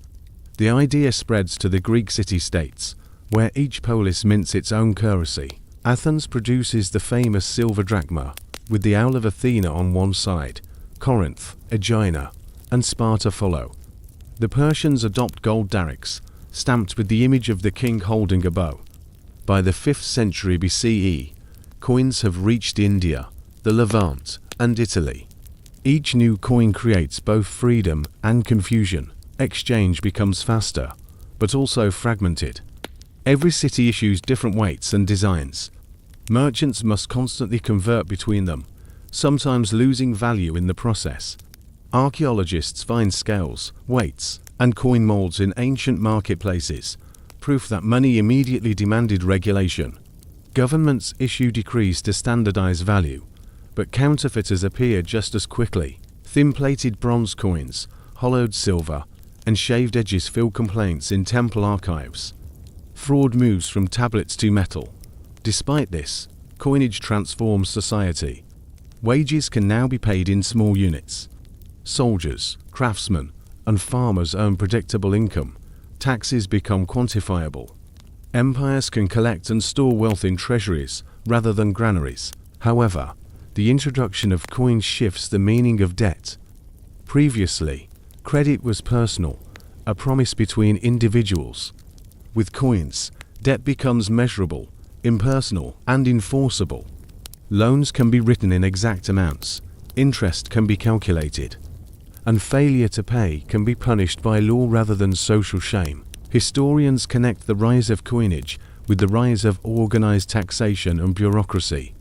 The idea spreads to the Greek city-states, where each polis mints its own currency. Athens produces the famous silver drachma, with the owl of Athena on one side. Corinth, Aegina, and Sparta follow. The Persians adopt gold darics, stamped with the image of the king holding a bow. By the 5th century BCE, coins have reached India, the Levant, and Italy. Each new coin creates both freedom and confusion. Exchange becomes faster, but also fragmented. Every city issues different weights and designs. Merchants must constantly convert between them, sometimes losing value in the process. Archaeologists find scales, weights, and coin molds in ancient marketplaces, proof that money immediately demanded regulation. Governments issue decrees to standardize value, but counterfeiters appear just as quickly. Thin-plated bronze coins, hollowed silver, and shaved edges fill complaints in temple archives. Fraud moves from tablets to metal. Despite this, coinage transforms society. Wages can now be paid in small units. Soldiers, craftsmen, and farmers earn predictable income. Taxes become quantifiable. Empires can collect and store wealth in treasuries rather than granaries. However, the introduction of coins shifts the meaning of debt. Previously, credit was personal, a promise between individuals. With coins, debt becomes measurable, impersonal, and enforceable. Loans can be written in exact amounts, interest can be calculated, and failure to pay can be punished by law rather than social shame. Historians connect the rise of coinage with the rise of organized taxation and bureaucracy.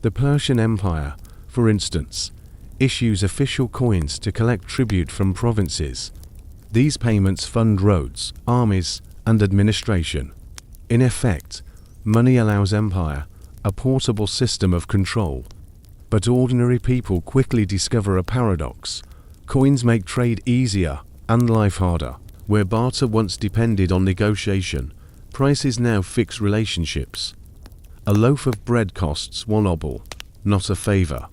The Persian Empire, for instance, issues official coins to collect tribute from provinces. These payments fund roads, armies, and administration. In effect, money allows empire a portable system of control. But ordinary people quickly discover a paradox. Coins make trade easier and life harder. Where barter once depended on negotiation, prices now fix relationships. A loaf of bread costs one obol, not a favor.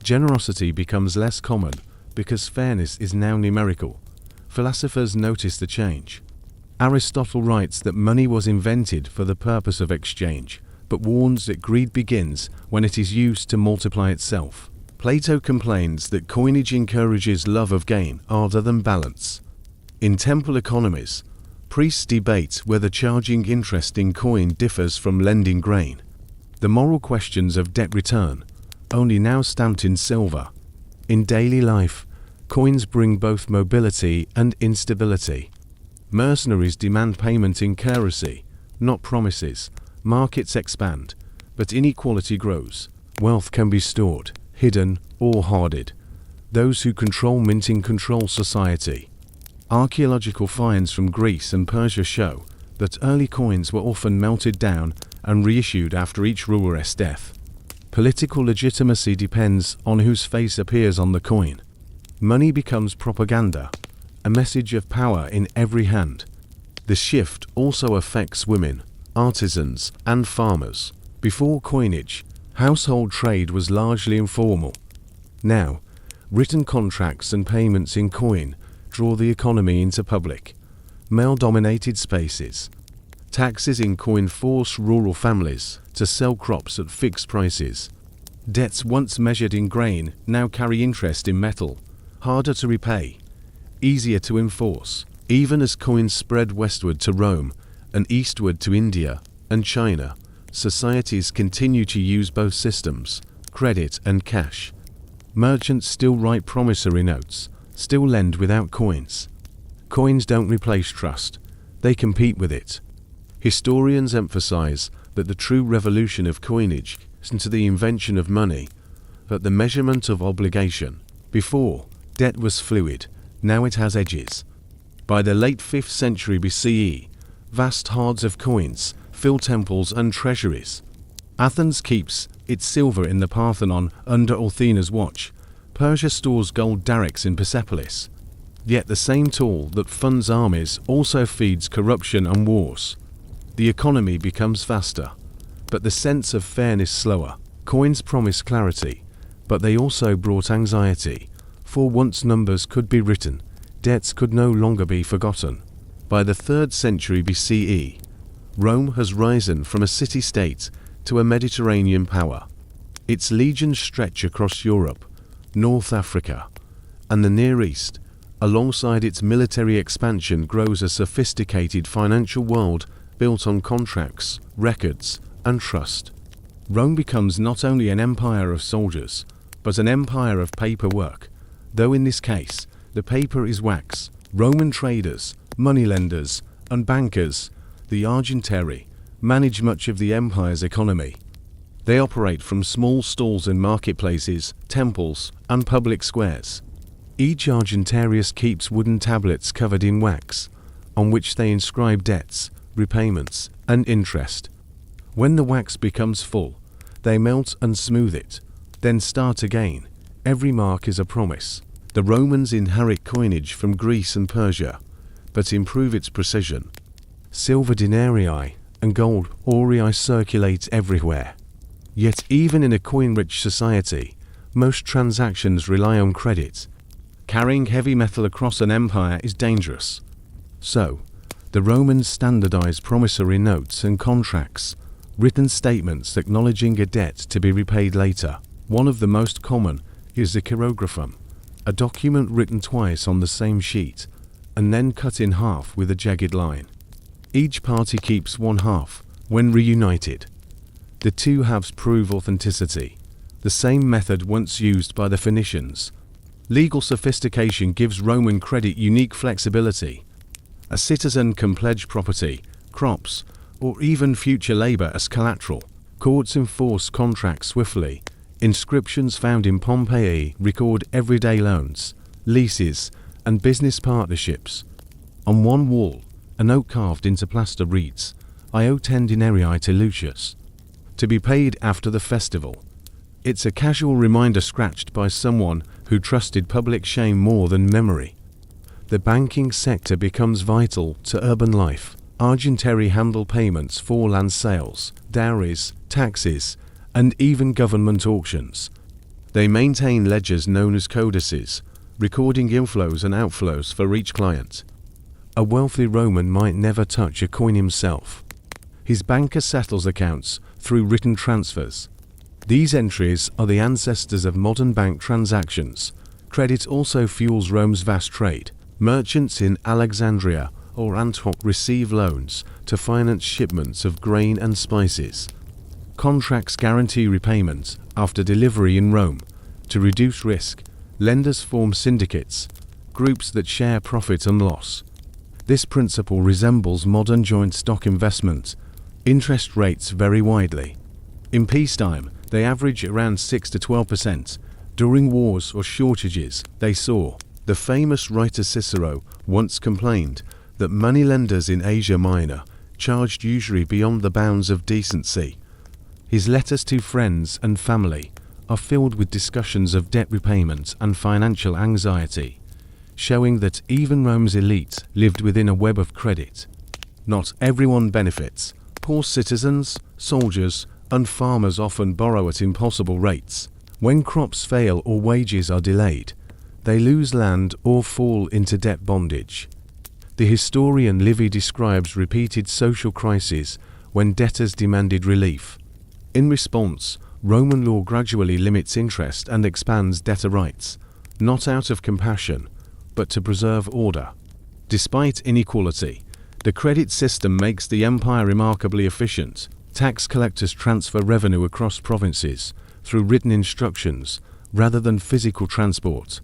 Generosity becomes less common because fairness is now numerical. Philosophers notice the change. Aristotle writes that money was invented for the purpose of exchange, but warns that greed begins when it is used to multiply itself. Plato complains that coinage encourages love of gain rather than balance. In temple economies, priests debate whether charging interest in coin differs from lending grain. The moral questions of debt return, only now stamped in silver. In daily life, coins bring both mobility and instability. Mercenaries demand payment in currency, not promises. Markets expand, but inequality grows. Wealth can be stored, hidden, or hoarded. Those who control minting control society. Archaeological finds from Greece and Persia show that early coins were often melted down and reissued after each ruler's death. Political legitimacy depends on whose face appears on the coin. Money becomes propaganda, a message of power in every hand. The shift also affects women, artisans, and farmers. Before coinage, household trade was largely informal. Now, written contracts and payments in coin draw the economy into public, male-dominated spaces. Taxes in coin force rural families to sell crops at fixed prices. Debts once measured in grain now carry interest in metal, harder to repay, easier to enforce. Even as coins spread westward to Rome and eastward to India and China, societies continue to use both systems, credit and cash. Merchants still write promissory notes, still lend without coins. Coins don't replace trust, they compete with it. Historians emphasize that the true revolution of coinage isn't the invention of money, but the measurement of obligation. Before, debt was fluid, now it has edges. By the late 5th century BCE, vast hoards of coins fill temples and treasuries. Athens keeps its silver in the Parthenon under Athena's watch. Persia stores gold darics in Persepolis. Yet the same tool that funds armies also feeds corruption and wars. The economy becomes faster, but the sense of fairness slower. Coins promise clarity, but they also brought anxiety, for once numbers could be written, debts could no longer be forgotten. By the 3rd century BCE, Rome has risen from a city-state to a Mediterranean power. Its legions stretch across Europe, North Africa, and the Near East. Alongside its military expansion grows a sophisticated financial world built on contracts, records, and trust. Rome becomes not only an empire of soldiers, but an empire of paperwork, though in this case, the paper is wax. Roman traders, moneylenders, and bankers, the argentieri, manage much of the empire's economy. They operate from small stalls in marketplaces, temples, and public squares. Each argentarius keeps wooden tablets covered in wax, on which they inscribe debts, repayments, and interest. When the wax becomes full, they melt and smooth it, then start again. Every mark is a promise. The Romans inherit coinage from Greece and Persia, but improve its precision. Silver denarii and gold aurei circulate everywhere. Yet even in a coin-rich society, most transactions rely on credit. Carrying heavy metal across an empire is dangerous. So, the Romans standardized promissory notes and contracts, written statements acknowledging a debt to be repaid later. One of the most common is the chirographum, a document written twice on the same sheet, and then cut in half with a jagged line. Each party keeps one half when reunited. The two halves prove authenticity, the same method once used by the Phoenicians. Legal sophistication gives Roman credit unique flexibility. A citizen can pledge property, crops, or even future labor as collateral. Courts enforce contracts swiftly. Inscriptions found in Pompeii record everyday loans, leases, and business partnerships. On one wall, a note carved into plaster reads, "I owe 10 denarii to Lucius, to be paid after the festival." It's a casual reminder scratched by someone who trusted public shame more than memory. The banking sector becomes vital to urban life. Argentieri handle payments for land sales, dowries, taxes, and even government auctions. They maintain ledgers known as codices, recording inflows and outflows for each client. A wealthy Roman might never touch a coin himself. His banker settles accounts through written transfers. These entries are the ancestors of modern bank transactions. Credit also fuels Rome's vast trade. Merchants in Alexandria or Antioch receive loans to finance shipments of grain and spices. Contracts guarantee repayment after delivery in Rome. To reduce risk, lenders form syndicates, groups that share profit and loss. This principle resembles modern joint stock investment. Interest rates vary widely. In peacetime, they average around 6 to 12%. During wars or shortages, they soar. The famous writer Cicero once complained that moneylenders in Asia Minor charged usury beyond the bounds of decency. His letters to friends and family are filled with discussions of debt repayment and financial anxiety, showing that even Rome's elite lived within a web of credit. Not everyone benefits. Poor citizens, soldiers, and farmers often borrow at impossible rates. When crops fail or wages are delayed, they lose land or fall into debt bondage. The historian Livy describes repeated social crises when debtors demanded relief. In response, Roman law gradually limits interest and expands debtor rights, not out of compassion, but to preserve order. Despite inequality, the credit system makes the empire remarkably efficient. Tax collectors transfer revenue across provinces through written instructions rather than physical transport.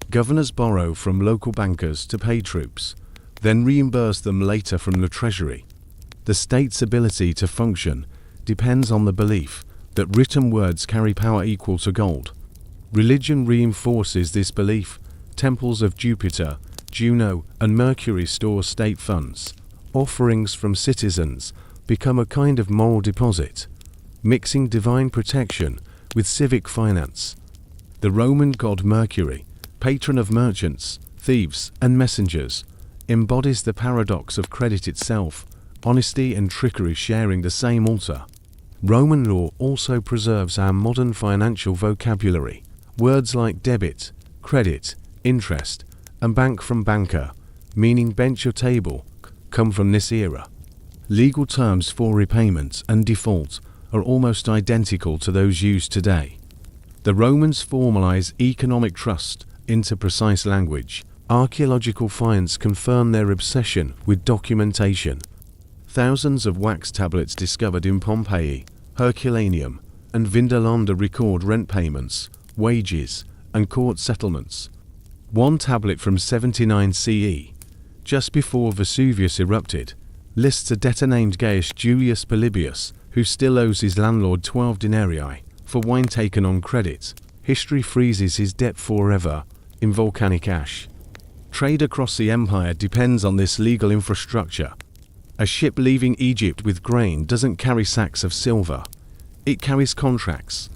Governors borrow from local bankers to pay troops, then reimburse them later from the treasury. The state's ability to function depends on the belief that written words carry power equal to gold. Religion reinforces this belief. Temples of Jupiter, Juno, and Mercury store state funds. Offerings from citizens become a kind of moral deposit, mixing divine protection with civic finance. The Roman god Mercury, patron of merchants, thieves, and messengers, embodies the paradox of credit itself, honesty and trickery sharing the same altar. Roman law also preserves our modern financial vocabulary. Words like debit, credit, interest, and bank from banker, meaning bench or table, come from this era. Legal terms for repayment and default are almost identical to those used today. The Romans formalize economic trust into precise language. Archaeological finds confirm their obsession with documentation. Thousands of wax tablets discovered in Pompeii, Herculaneum, and Vindolanda record rent payments, wages, and court settlements. One tablet from 79 CE, just before Vesuvius erupted, lists a debtor named Gaius Julius Polybius, who still owes his landlord 12 denarii for wine taken on credit. History freezes his debt forever in volcanic ash. Trade across the empire depends on this legal infrastructure. A ship leaving Egypt with grain doesn't carry sacks of silver. It carries contracts.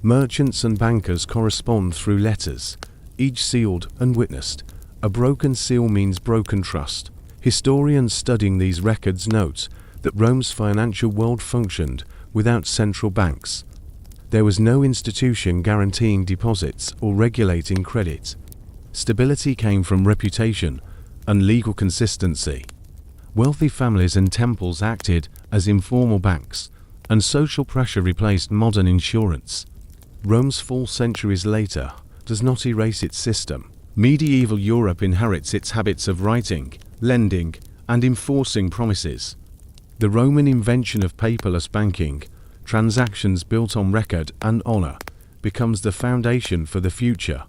Merchants and bankers correspond through letters, each sealed and witnessed. A broken seal means broken trust. Historians studying these records note that Rome's financial world functioned without central banks. There was no institution guaranteeing deposits or regulating credit. Stability came from reputation and legal consistency. Wealthy families and temples acted as informal banks, and social pressure replaced modern insurance. Rome's fall centuries later does not erase its system. Medieval Europe inherits its habits of writing, lending, and enforcing promises. The Roman invention of paperless banking, transactions built on record and honor, becomes the foundation for the future.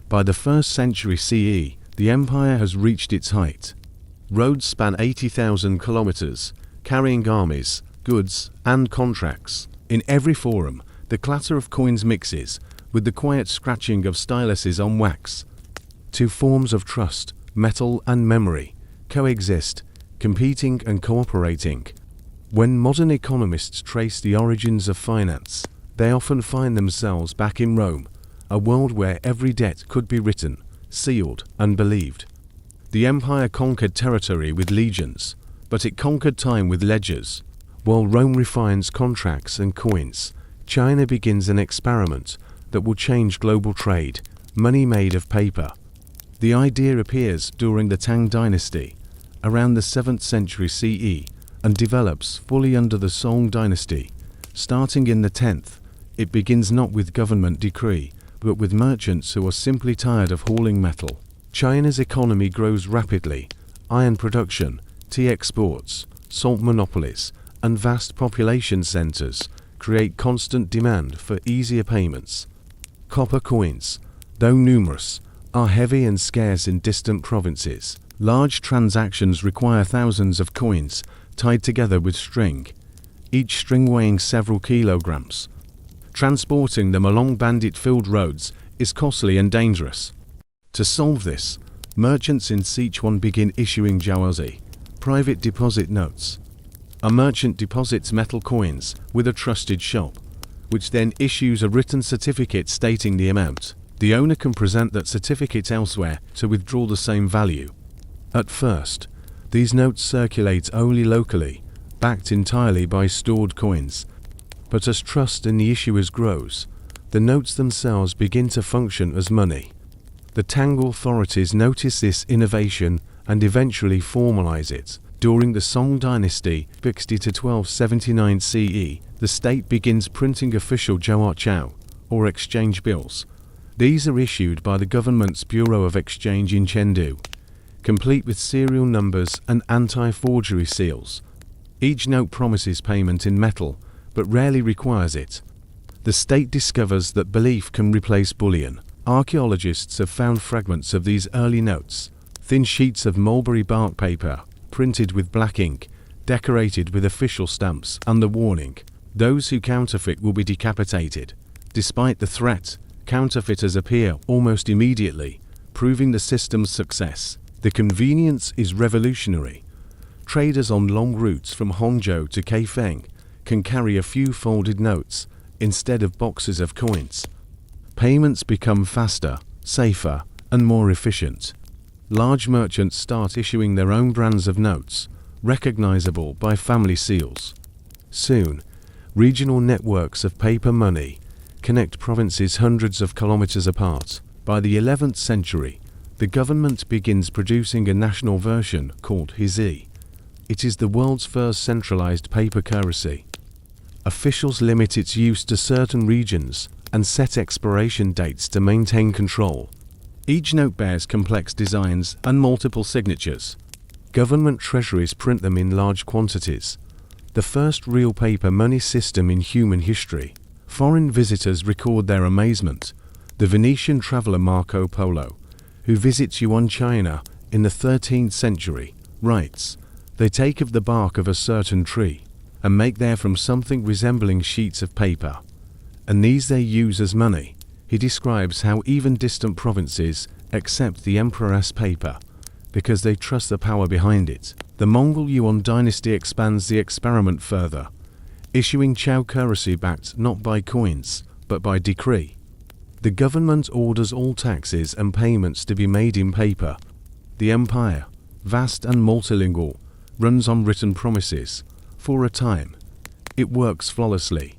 By the 1st century CE, the empire has reached its height. Roads span 80,000 kilometers, carrying armies, goods, and contracts. In every forum, the clatter of coins mixes with the quiet scratching of styluses on wax. Two forms of trust, metal and memory, coexist, competing and cooperating. When modern economists trace the origins of finance, they often find themselves back in Rome, a world where every debt could be written, sealed, and believed. The empire conquered territory with legions, but it conquered time with ledgers. While Rome refines contracts and coins, China begins an experiment that will change global trade, money made of paper. The idea appears during the Tang dynasty, around the 7th century CE, and develops fully under the Song dynasty. Starting in the 10th, it begins not with government decree, but with merchants who are simply tired of hauling metal. China's economy grows rapidly. Iron production, tea exports, salt monopolies, and vast population centers create constant demand for easier payments. Copper coins, though numerous, are heavy and scarce in distant provinces. Large transactions require thousands of coins tied together with string, each string weighing several kilograms. Transporting them along bandit-filled roads is costly and dangerous. To solve this, merchants in Sichuan begin issuing jiaozi, private deposit notes. A merchant deposits metal coins with a trusted shop, which then issues a written certificate stating the amount. The owner can present that certificate elsewhere to withdraw the same value. At first, these notes circulate only locally, backed entirely by stored coins. But as trust in the issuers grows, the notes themselves begin to function as money. The Tang authorities notice this innovation and eventually formalize it. During the Song dynasty, 60 to 1279 CE, the state begins printing official jiaochao, or exchange bills. These are issued by the government's Bureau of Exchange in Chengdu, complete with serial numbers and anti-forgery seals. Each note promises payment in metal, but rarely requires it. The state discovers that belief can replace bullion. Archaeologists have found fragments of these early notes, thin sheets of mulberry bark paper, printed with black ink, decorated with official stamps and the warning, "Those who counterfeit will be decapitated." Despite the threat, counterfeiters appear almost immediately, proving the system's success. The convenience is revolutionary. Traders on long routes from Hangzhou to Kaifeng can carry a few folded notes instead of boxes of coins. Payments become faster, safer, and more efficient. Large merchants start issuing their own brands of notes, recognizable by family seals. Soon, regional networks of paper money connect provinces hundreds of kilometers apart. By the 11th century, the government begins producing a national version called Hizi. It is the world's first centralized paper currency. Officials limit its use to certain regions and set expiration dates to maintain control. Each note bears complex designs and multiple signatures. Government treasuries print them in large quantities. The first real paper money system in human history. Foreign visitors record their amazement. The Venetian traveler Marco Polo, who visits Yuan China in the 13th century, writes, "They take of the bark of a certain tree and make therefrom something resembling sheets of paper, and these they use as money." He describes how even distant provinces accept the emperor's paper because they trust the power behind it. The Mongol Yuan dynasty expands the experiment further, issuing Chao currency backed not by coins, but by decree. The government orders all taxes and payments to be made in paper. The empire, vast and multilingual, runs on written promises. For a time, it works flawlessly.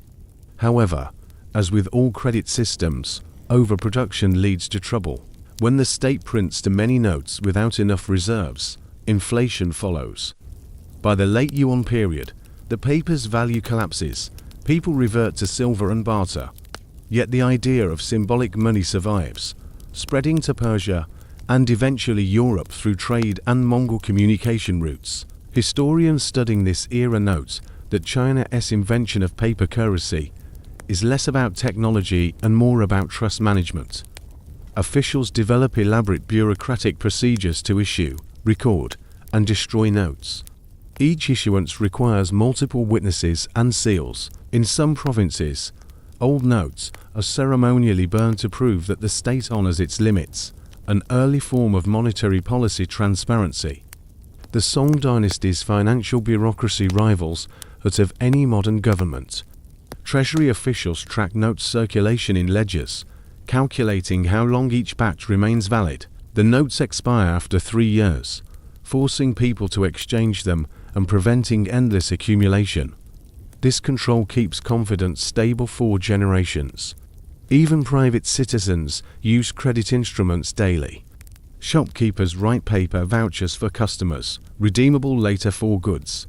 However, as with all credit systems, overproduction leads to trouble. When the state prints too many notes without enough reserves, inflation follows. By the late Yuan period, the paper's value collapses. People revert to silver and barter. Yet the idea of symbolic money survives, spreading to Persia and eventually Europe through trade and Mongol communication routes. Historians studying this era note that China's invention of paper currency is less about technology and more about trust management. Officials develop elaborate bureaucratic procedures to issue, record, and destroy notes. Each issuance requires multiple witnesses and seals. In some provinces, old notes are ceremonially burned to prove that the state honors its limits, an early form of monetary policy transparency. The Song dynasty's financial bureaucracy rivals that of any modern government. Treasury officials track note circulation in ledgers, calculating how long each batch remains valid. The notes expire after 3 years, forcing people to exchange them and preventing endless accumulation. This control keeps confidence stable for generations. Even private citizens use credit instruments daily. Shopkeepers write paper vouchers for customers, redeemable later for goods.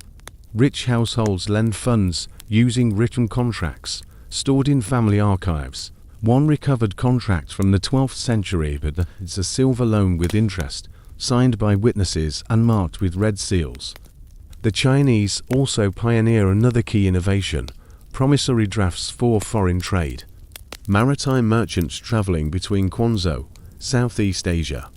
Rich households lend funds using written contracts, stored in family archives. One recovered contract from the 12th century, but it's a silver loan with interest, signed by witnesses and marked with red seals. The Chinese also pioneer another key innovation, promissory drafts for foreign trade. Maritime merchants traveling between Quanzhou, Southeast Asia,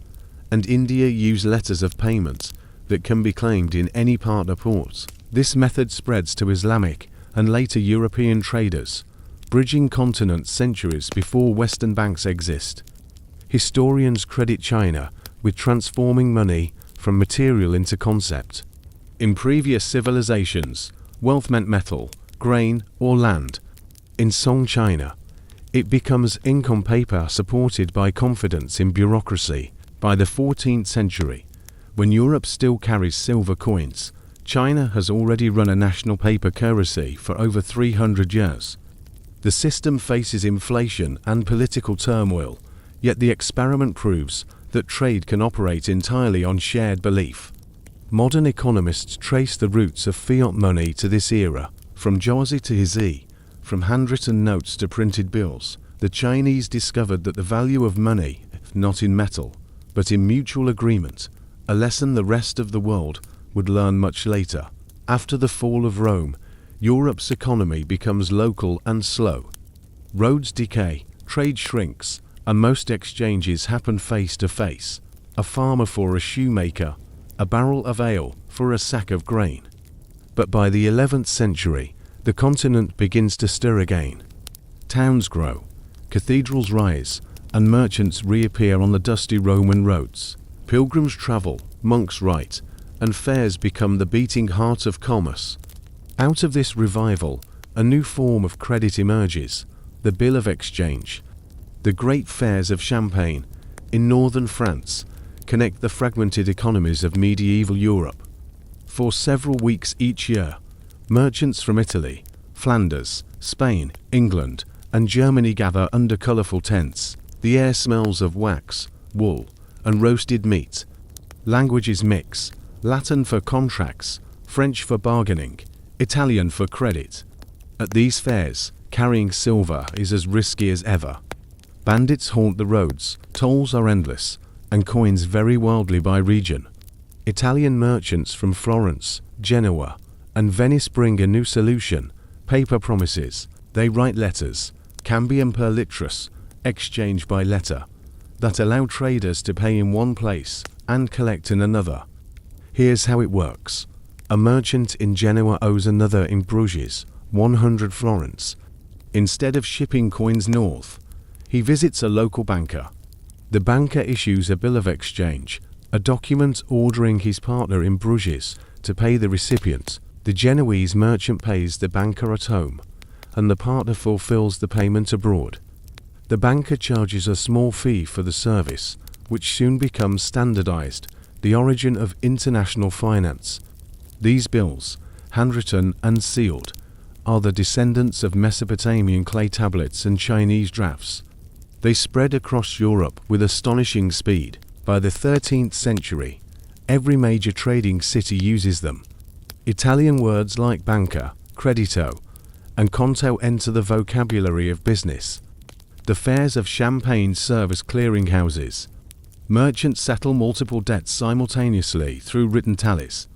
and India use letters of payment that can be claimed in any partner port. This method spreads to Islamic and later European traders, bridging continents centuries before Western banks exist. Historians credit China with transforming money from material into concept. In previous civilizations, wealth meant metal, grain, or land. In Song China, it becomes ink on paper supported by confidence in bureaucracy. By the 14th century, when Europe still carries silver coins, China has already run a national paper currency for over 300 years. The system faces inflation and political turmoil, yet the experiment proves that trade can operate entirely on shared belief. Modern economists trace the roots of fiat money to this era, from Zhuozi to Hizi, from handwritten notes to printed bills. The Chinese discovered that the value of money, not in metal, but in mutual agreement, a lesson the rest of the world would learn much later. After the fall of Rome, Europe's economy becomes local and slow. Roads decay, trade shrinks, and most exchanges happen face to face. A farmer for a shoemaker, a barrel of ale for a sack of grain. But by the 11th century, the continent begins to stir again. Towns grow, cathedrals rise, and merchants reappear on the dusty Roman roads. Pilgrims travel, monks write, and fairs become the beating heart of commerce. Out of this revival, a new form of credit emerges, the bill of exchange. The great fairs of Champagne, in northern France, connect the fragmented economies of medieval Europe. For several weeks each year, merchants from Italy, Flanders, Spain, England, and Germany gather under colorful tents. The air smells of wax, wool, and roasted meat. Languages mix, Latin for contracts, French for bargaining, Italian for credit. At these fairs, carrying silver is as risky as ever. Bandits haunt the roads, tolls are endless, and coins vary wildly by region. Italian merchants from Florence, Genoa, and Venice bring a new solution: paper promises. They write letters, cambium per litris, exchange by letter, that allow traders to pay in one place and collect in another. Here's how it works. A merchant in Genoa owes another in Bruges 100 florins. Instead of shipping coins north, he visits a local banker. The banker issues a bill of exchange, a document ordering his partner in Bruges to pay the recipient. The Genoese merchant pays the banker at home, and the partner fulfills the payment abroad. The banker charges a small fee for the service, which soon becomes standardized, the origin of international finance. These bills, handwritten and sealed, are the descendants of Mesopotamian clay tablets and Chinese drafts. They spread across Europe with astonishing speed. By the 13th century, every major trading city uses them. Italian words like banca, credito, and conto enter the vocabulary of business. The fairs of Champagne serve as clearinghouses. Merchants settle multiple debts simultaneously through written tallies.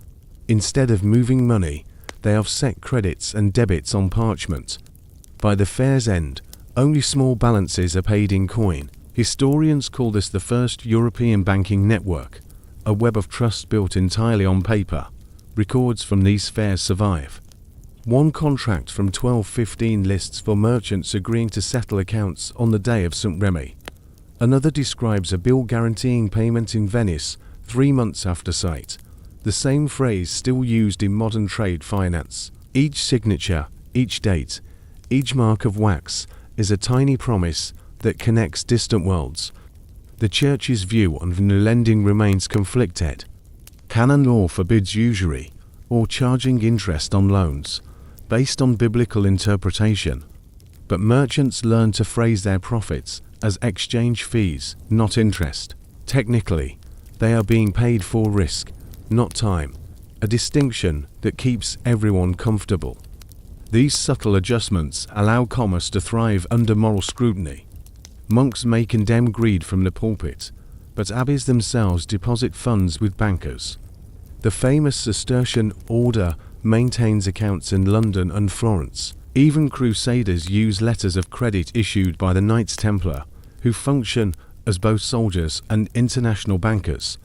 Instead of moving money, they offset credits and debits on parchment. By the fair's end, only small balances are paid in coin. Historians call this the first European banking network, a web of trust built entirely on paper. Records from these fairs survive. One contract from 1215 lists for merchants agreeing to settle accounts on the day of St. Remy. Another describes a bill guaranteeing payment in Venice 3 months after sight. The same phrase still used in modern trade finance. Each signature, each date, each mark of wax is a tiny promise that connects distant worlds. The Church's view on lending remains conflicted. Canon law forbids usury, or charging interest on loans, based on biblical interpretation. But merchants learn to phrase their profits as exchange fees, not interest. Technically, they are being paid for risk, not time, a distinction that keeps everyone comfortable. These subtle adjustments allow commerce to thrive under moral scrutiny. Monks may condemn greed from the pulpit, but abbeys themselves deposit funds with bankers. The famous Cistercian order maintains accounts in London and Florence. Even crusaders use letters of credit issued by the Knights Templar, who function as both soldiers and international bankers.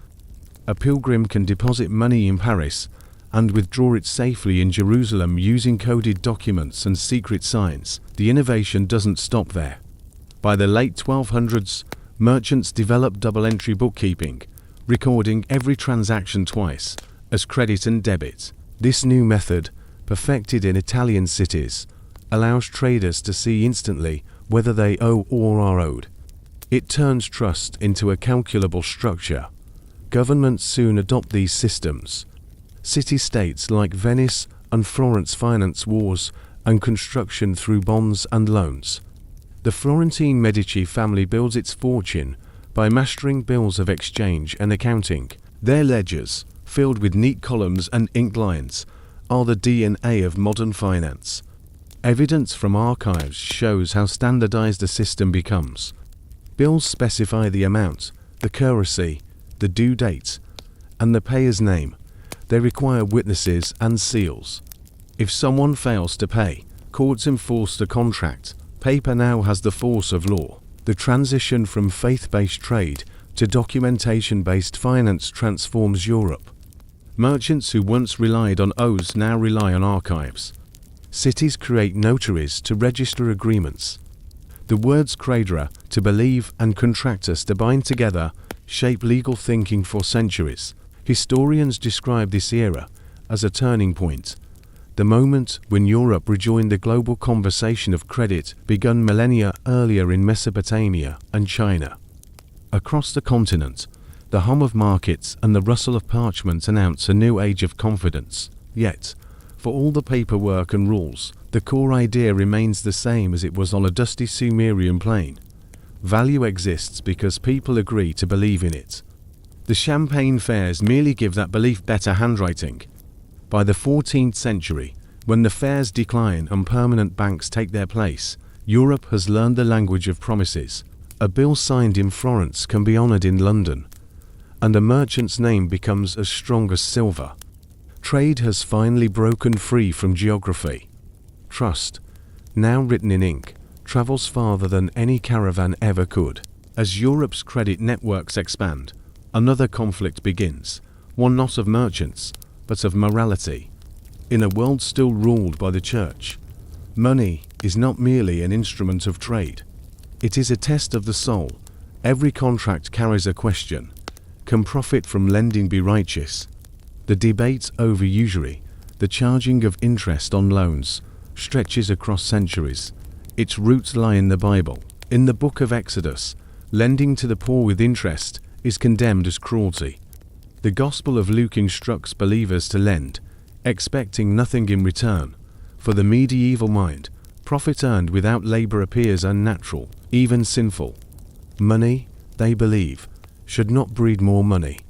A pilgrim can deposit money in Paris and withdraw it safely in Jerusalem using coded documents and secret signs. The innovation doesn't stop there. By the late 1200s, merchants developed double-entry bookkeeping, recording every transaction twice, as credit and debit. This new method, perfected in Italian cities, allows traders to see instantly whether they owe or are owed. It turns trust into a calculable structure. Governments soon adopt these systems. City-states like Venice and Florence finance wars and construction through bonds and loans. The Florentine Medici family builds its fortune by mastering bills of exchange and accounting. Their ledgers, filled with neat columns and inked lines, are the DNA of modern finance. Evidence from archives shows how standardized the system becomes. Bills specify the amount, the currency, the due date, and the payer's name. They require witnesses and seals. If someone fails to pay, courts enforce the contract. Paper now has the force of law. The transition from faith-based trade to documentation-based finance transforms Europe. Merchants who once relied on oaths now rely on archives. Cities create notaries to register agreements. The words credere, to believe, and contractus, to bind together, shape legal thinking for centuries. Historians describe this era as a turning point, the moment when Europe rejoined the global conversation of credit begun millennia earlier in Mesopotamia and China. Across the continent, the hum of markets and the rustle of parchment announce a new age of confidence. Yet, for all the paperwork and rules, the core idea remains the same as it was on a dusty Sumerian plain. Value exists because people agree to believe in it. The champagne fairs merely give that belief better handwriting. By the 14th century, when the fairs decline and permanent banks take their place, Europe has learned the language of promises. A bill signed in Florence can be honored in London, and a merchant's name becomes as strong as silver. Trade has finally broken free from geography. Trust, now written in ink, travels farther than any caravan ever could. As Europe's credit networks expand, another conflict begins, one not of merchants, but of morality. In a world still ruled by the church, money is not merely an instrument of trade. It is a test of the soul. Every contract carries a question. Can profit from lending be righteous? The debate over usury, the charging of interest on loans, stretches across centuries. Its roots lie in the Bible. In the book of Exodus, lending to the poor with interest is condemned as cruelty. The Gospel of Luke instructs believers to lend, expecting nothing in return. For the medieval mind, profit earned without labor appears unnatural, even sinful. Money, they believe, should not breed more money.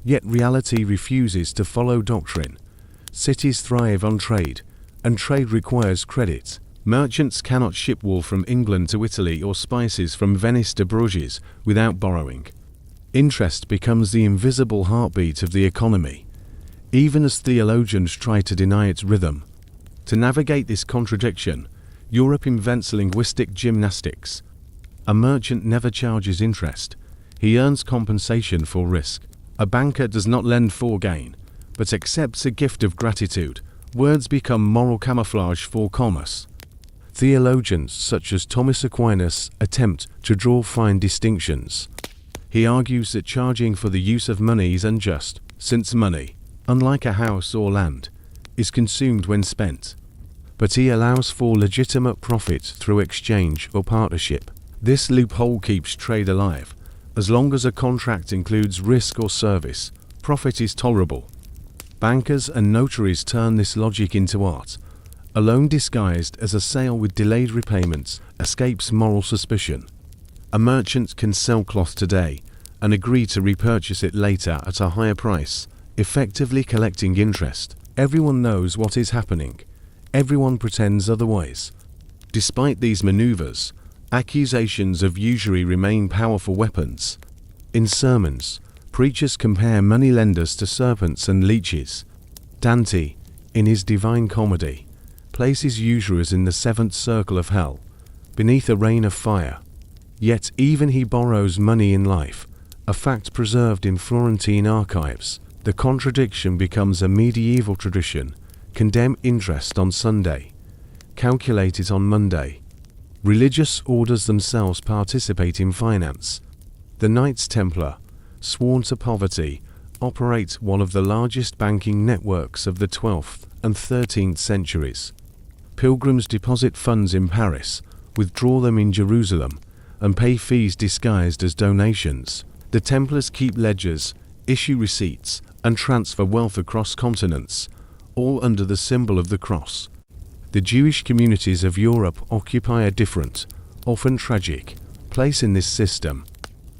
Yet reality refuses to follow doctrine. Cities thrive on trade, and trade requires credit. Merchants cannot ship wool from England to Italy or spices from Venice to Bruges without borrowing. Interest becomes the invisible heartbeat of the economy, even as theologians try to deny its rhythm. To navigate this contradiction, Europe invents linguistic gymnastics. A merchant never charges interest. He earns compensation for risk. A banker does not lend for gain, but accepts a gift of gratitude. Words become moral camouflage for commerce. Theologians such as Thomas Aquinas attempt to draw fine distinctions. He argues that charging for the use of money is unjust, since money, unlike a house or land, is consumed when spent. But he allows for legitimate profit through exchange or partnership. This loophole keeps trade alive. As long as a contract includes risk or service, profit is tolerable. Bankers and notaries turn this logic into art. A loan disguised as a sale with delayed repayments escapes moral suspicion. A merchant can sell cloth today and agree to repurchase it later at a higher price, effectively collecting interest. Everyone knows what is happening. Everyone pretends otherwise. Despite these maneuvers, accusations of usury remain powerful weapons. In sermons, preachers compare moneylenders to serpents and leeches. Dante, in his Divine Comedy, places usurers in the seventh circle of hell, beneath a rain of fire. Yet even he borrows money in life, a fact preserved in Florentine archives. The contradiction becomes a medieval tradition. Condemn interest on Sunday. Calculate it on Monday. Religious orders themselves participate in finance. The Knights Templar, sworn to poverty, operate one of the largest banking networks of the 12th and 13th centuries. Pilgrims deposit funds in Paris, withdraw them in Jerusalem, and pay fees disguised as donations. The Templars keep ledgers, issue receipts, and transfer wealth across continents, all under the symbol of the cross. The Jewish communities of Europe occupy a different, often tragic, place in this system.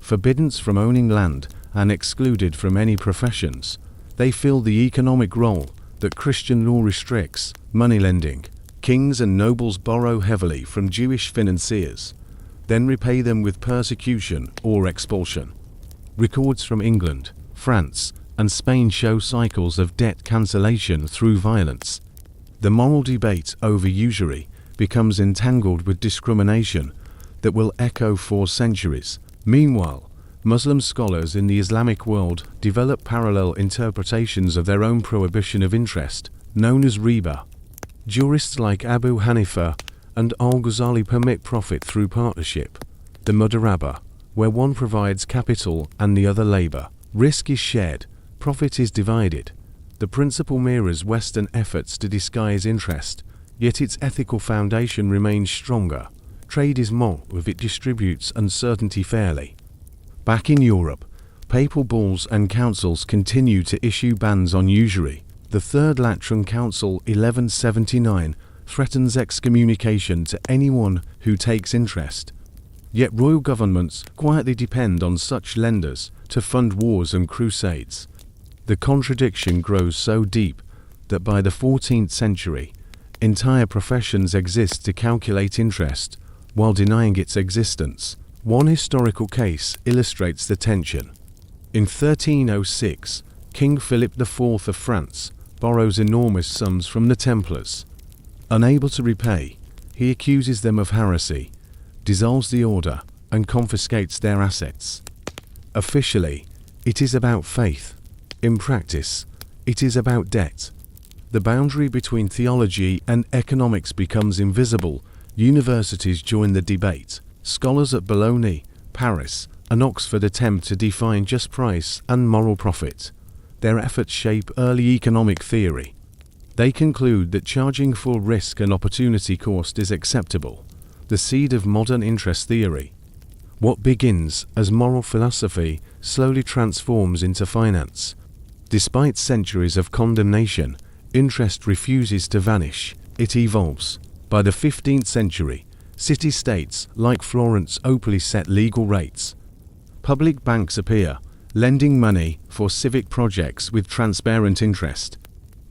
Forbidden from owning land and excluded from any professions, they fill the economic role that Christian law restricts: money lending. Kings and nobles borrow heavily from Jewish financiers, then repay them with persecution or expulsion. Records from England, France, and Spain show cycles of debt cancellation through violence. The moral debate over usury becomes entangled with discrimination that will echo for centuries. Meanwhile, Muslim scholars in the Islamic world develop parallel interpretations of their own prohibition of interest, known as riba. Jurists like Abu Hanifa and al-Ghazali permit profit through partnership, the mudaraba, where one provides capital and the other labor. Risk is shared, profit is divided. The principle mirrors Western efforts to disguise interest, yet its ethical foundation remains stronger. Trade is moral if it distributes uncertainty fairly. Back in Europe, papal bulls and councils continue to issue bans on usury. The Third Lateran Council 1179 threatens excommunication to anyone who takes interest. Yet royal governments quietly depend on such lenders to fund wars and crusades. The contradiction grows so deep that by the 14th century, entire professions exist to calculate interest while denying its existence. One historical case illustrates the tension. In 1306, King Philip IV of France borrows enormous sums from the Templars. Unable to repay, he accuses them of heresy, dissolves the order, and confiscates their assets. Officially, it is about faith. In practice, it is about debt. The boundary between theology and economics becomes invisible. Universities join the debate. Scholars at Bologna, Paris, and Oxford attempt to define just price and moral profit. Their efforts shape early economic theory. They conclude that charging for risk and opportunity cost is acceptable, the seed of modern interest theory. What begins as moral philosophy slowly transforms into finance. Despite centuries of condemnation, interest refuses to vanish. It evolves. By the 15th century, city-states like Florence openly set legal rates. Public banks appear, lending money for civic projects with transparent interest.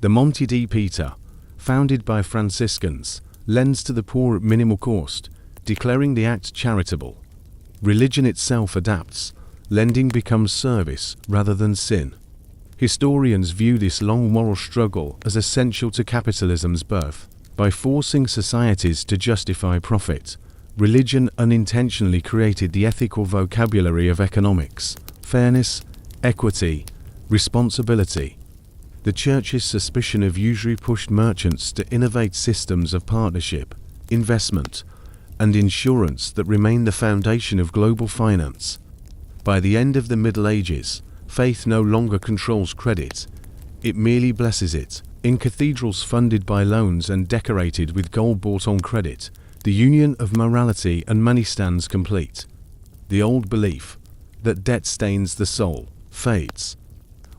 The Monte di Pieta, founded by Franciscans, lends to the poor at minimal cost, declaring the act charitable. Religion itself adapts. Lending becomes service rather than sin. Historians view this long moral struggle as essential to capitalism's birth. By forcing societies to justify profit, religion unintentionally created the ethical vocabulary of economics: fairness, equity, responsibility. The Church's suspicion of usury pushed merchants to innovate systems of partnership, investment, and insurance that remain the foundation of global finance. By the end of the Middle Ages, faith no longer controls credit, it merely blesses it. In cathedrals funded by loans and decorated with gold bought on credit, the union of morality and money stands complete. The old belief that debt stains the soul fades.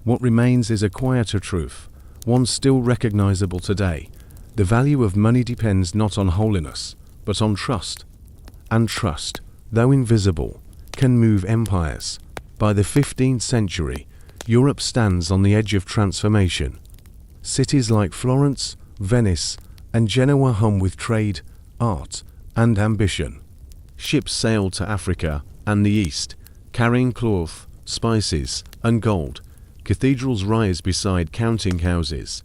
What remains is a quieter truth, one still recognizable today. The value of money depends not on holiness, but on trust. And trust, though invisible, can move empires. By the 15th century, Europe stands on the edge of transformation. Cities like Florence, Venice, and Genoa hum with trade, art, and ambition. Ships sail to Africa and the East, carrying cloth, spices, and gold. Cathedrals rise beside counting houses.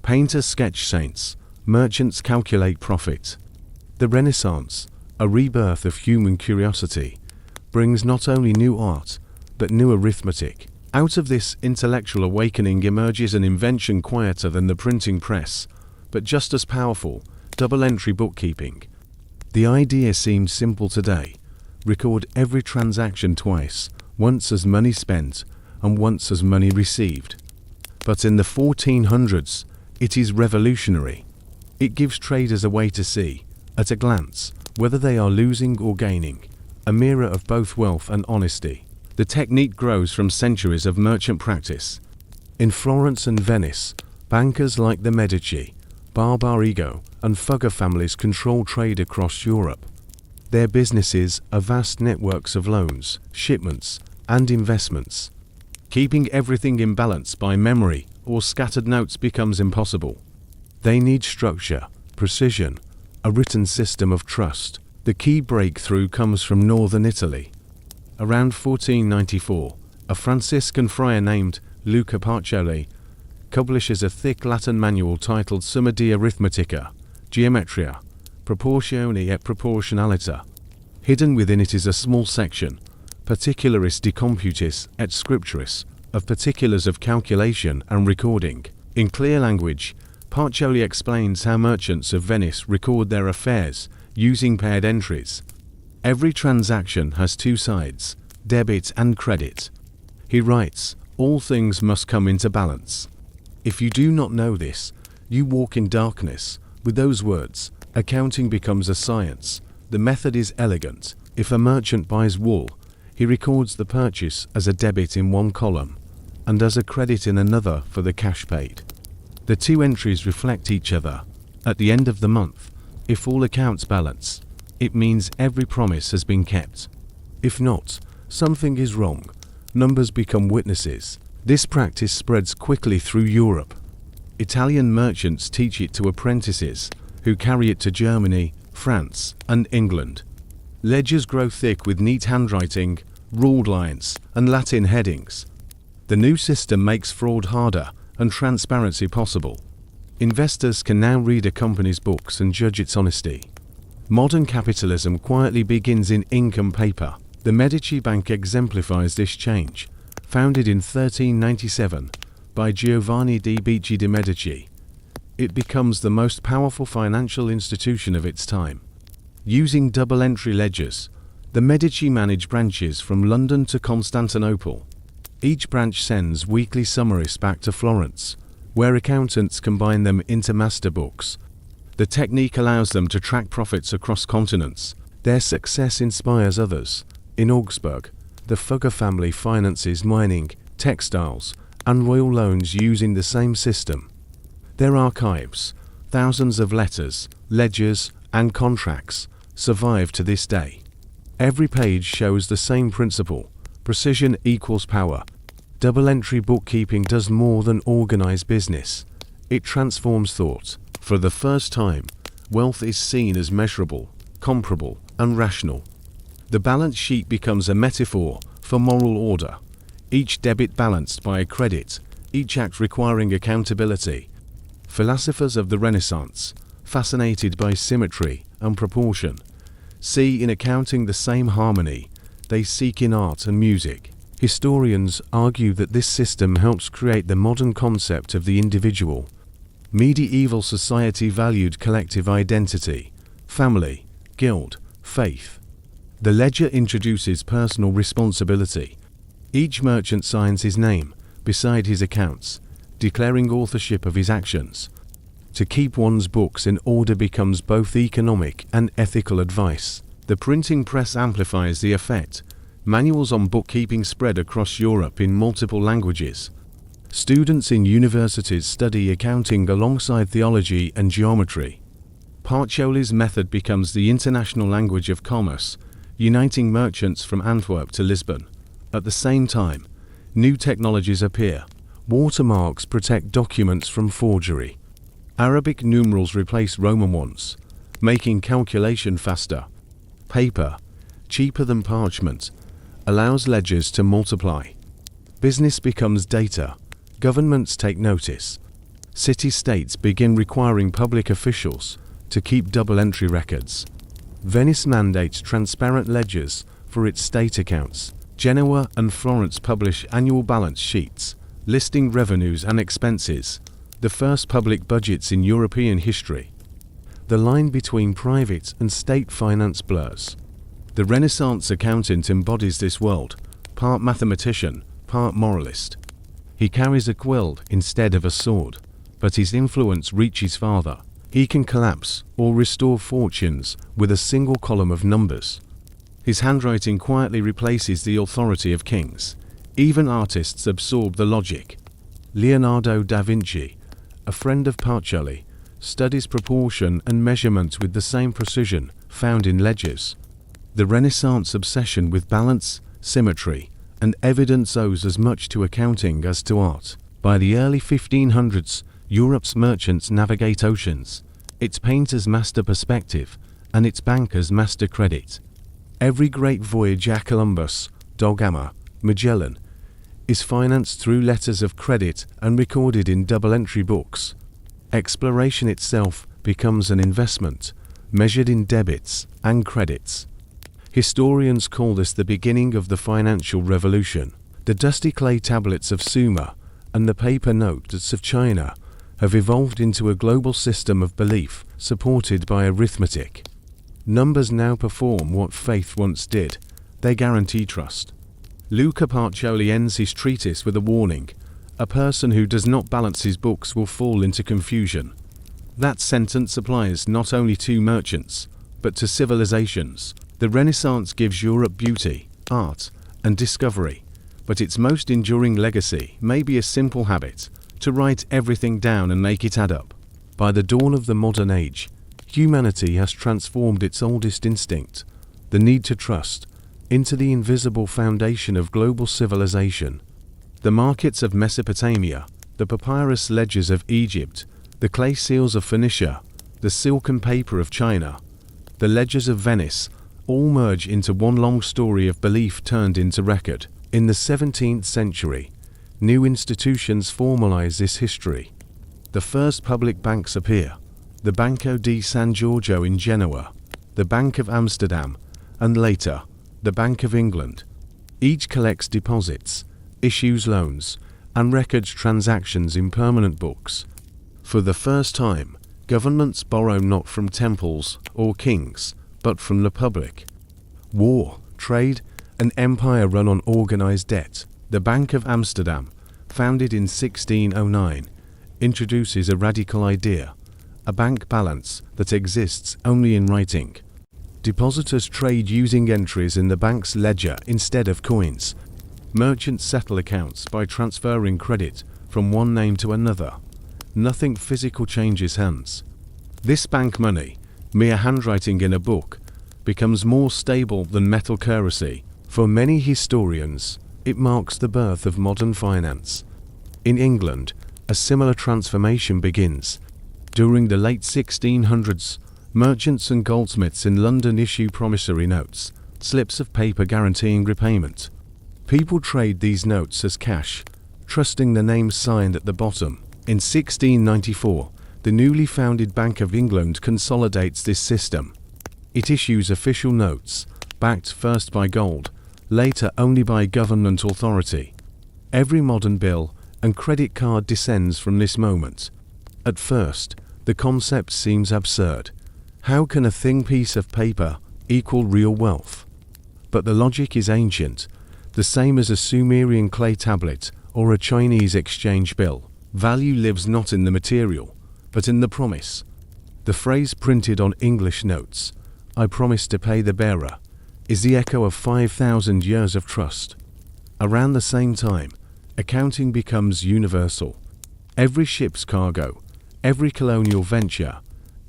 Painters sketch saints, merchants calculate profit. The Renaissance, a rebirth of human curiosity, brings not only new art, but new arithmetic. Out of this intellectual awakening emerges an invention quieter than the printing press, but just as powerful: double-entry bookkeeping. The idea seemed simple today. Record every transaction twice, once as money spent and once as money received. But in the 1400s, it is revolutionary. It gives traders a way to see, at a glance, whether they are losing or gaining, a mirror of both wealth and honesty. The technique grows from centuries of merchant practice. In Florence and Venice, bankers like the Medici, Barbarigo, and Fugger families control trade across Europe. Their businesses are vast networks of loans, shipments, and investments. Keeping everything in balance by memory or scattered notes becomes impossible. They need structure, precision, a written system of trust. The key breakthrough comes from northern Italy. Around 1494, a Franciscan friar named Luca Pacioli publishes a thick Latin manual titled Summa di Arithmetica, Geometria, Proportione et Proportionalita. Hidden within it is a small section, Particularis de Computis et Scripturis, of particulars of calculation and recording. In clear language, Pacioli explains how merchants of Venice record their affairs using paired entries. Every transaction has two sides, debit and credit. He writes, all things must come into balance. If you do not know this, you walk in darkness. With those words, accounting becomes a science. The method is elegant. If a merchant buys wool, he records the purchase as a debit in one column, and as a credit in another for the cash paid. The two entries reflect each other. At the end of the month, if all accounts balance, it means every promise has been kept. If not, something is wrong. Numbers become witnesses. This practice spreads quickly through Europe. Italian merchants teach it to apprentices, who carry it to Germany, France, and England. Ledgers grow thick with neat handwriting, ruled lines, and Latin headings. The new system makes fraud harder and transparency possible. Investors can now read a company's books and judge its honesty. Modern capitalism quietly begins in ink and paper. The Medici Bank exemplifies this change. Founded in 1397 by Giovanni di Bicci de' Medici, it becomes the most powerful financial institution of its time. Using double-entry ledgers, the Medici manage branches from London to Constantinople. Each branch sends weekly summaries back to Florence, where accountants combine them into master books. The technique allows them to track profits across continents. Their success inspires others. In Augsburg, the Fugger family finances mining, textiles, and royal loans using the same system. Their archives, thousands of letters, ledgers, and contracts, survive to this day. Every page shows the same principle: precision equals power. Double-entry bookkeeping does more than organize business. It transforms thought. For the first time, wealth is seen as measurable, comparable, and rational. The balance sheet becomes a metaphor for moral order, each debit balanced by a credit, each act requiring accountability. Philosophers of the Renaissance, fascinated by symmetry and proportion, see in accounting the same harmony they seek in art and music. Historians argue that this system helps create the modern concept of the individual. Medieval society valued collective identity, family, guild, faith. The ledger introduces personal responsibility. Each merchant signs his name beside his accounts, declaring authorship of his actions. To keep one's books in order becomes both economic and ethical advice. The printing press amplifies the effect. Manuals on bookkeeping spread across Europe in multiple languages. Students in universities study accounting alongside theology and geometry. Pacioli's method becomes the international language of commerce, uniting merchants from Antwerp to Lisbon. At the same time, new technologies appear. Watermarks protect documents from forgery. Arabic numerals replace Roman ones, making calculation faster. Paper, cheaper than parchment, allows ledgers to multiply. Business becomes data. Governments take notice. City-states begin requiring public officials to keep double-entry records. Venice mandates transparent ledgers for its state accounts. Genoa and Florence publish annual balance sheets, listing revenues and expenses, the first public budgets in European history. The line between private and state finance blurs. The Renaissance accountant embodies this world, part mathematician, part moralist. He carries a quill instead of a sword, but his influence reaches farther. He can collapse or restore fortunes with a single column of numbers. His handwriting quietly replaces the authority of kings. Even artists absorb the logic. Leonardo da Vinci, a friend of Pacioli, studies proportion and measurement with the same precision found in ledgers. The Renaissance obsession with balance, symmetry, and evidence owes as much to accounting as to art. By the early 1500s, Europe's merchants navigate oceans. Its painters master perspective, and its bankers master credit. Every great voyage à Columbus, da Gama, Magellan, is financed through letters of credit and recorded in double-entry books. Exploration itself becomes an investment, measured in debits and credits. Historians call this the beginning of the financial revolution. The dusty clay tablets of Sumer and the paper notes of China have evolved into a global system of belief supported by arithmetic. Numbers now perform what faith once did. They guarantee trust. Luca Pacioli ends his treatise with a warning: a person who does not balance his books will fall into confusion. That sentence applies not only to merchants, but to civilizations. The Renaissance gives Europe beauty, art, and discovery, but its most enduring legacy may be a simple habit: to write everything down and make it add up. By the dawn of the modern age, humanity has transformed its oldest instinct, the need to trust, into the invisible foundation of global civilization. The markets of Mesopotamia, the papyrus ledgers of Egypt, the clay seals of Phoenicia, the silk and paper of China, the ledgers of Venice, all merge into one long story of belief turned into record. In the 17th century, new institutions formalize this history. The first public banks appear: the Banco di San Giorgio in Genoa, the Bank of Amsterdam, and later, the Bank of England. Each collects deposits, issues loans, and records transactions in permanent books. For the first time, governments borrow not from temples or kings, but from the public. War, trade, and empire run on organized debt. The Bank of Amsterdam, founded in 1609, introduces a radical idea: a bank balance that exists only in writing. Depositors trade using entries in the bank's ledger instead of coins. Merchants settle accounts by transferring credit from one name to another. Nothing physical changes hands. This bank money, mere handwriting in a book, becomes more stable than metal currency. For many historians, it marks the birth of modern finance. In England, a similar transformation begins. During the late 1600s, merchants and goldsmiths in London issue promissory notes, slips of paper guaranteeing repayment. People trade these notes as cash, trusting the name signed at the bottom. In 1694, the newly founded Bank of England consolidates this system. It issues official notes, backed first by gold, later only by government authority. Every modern bill and credit card descends from this moment. At first, the concept seems absurd. How can a thin piece of paper equal real wealth? But the logic is ancient, the same as a Sumerian clay tablet or a Chinese exchange bill. Value lives not in the material, but in the promise. The phrase printed on English notes, "I promise to pay the bearer," is the echo of 5,000 years of trust. Around the same time, accounting becomes universal. Every ship's cargo, every colonial venture,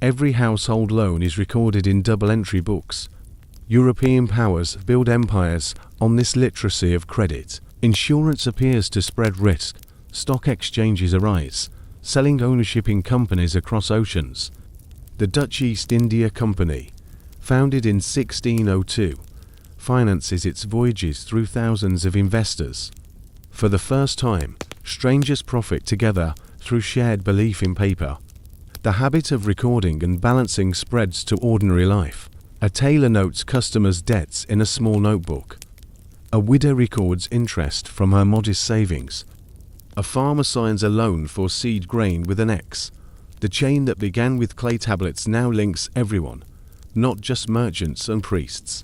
every household loan is recorded in double-entry books. European powers build empires on this literacy of credit. Insurance appears to spread risk. Stock exchanges arise, selling ownership in companies across oceans. The Dutch East India Company, founded in 1602, finances its voyages through thousands of investors. For the first time, strangers profit together through shared belief in paper. The habit of recording and balancing spreads to ordinary life. A tailor notes customers' debts in a small notebook. A widow records interest from her modest savings. A farmer signs a loan for seed grain with an X. The chain that began with clay tablets now links everyone, not just merchants and priests.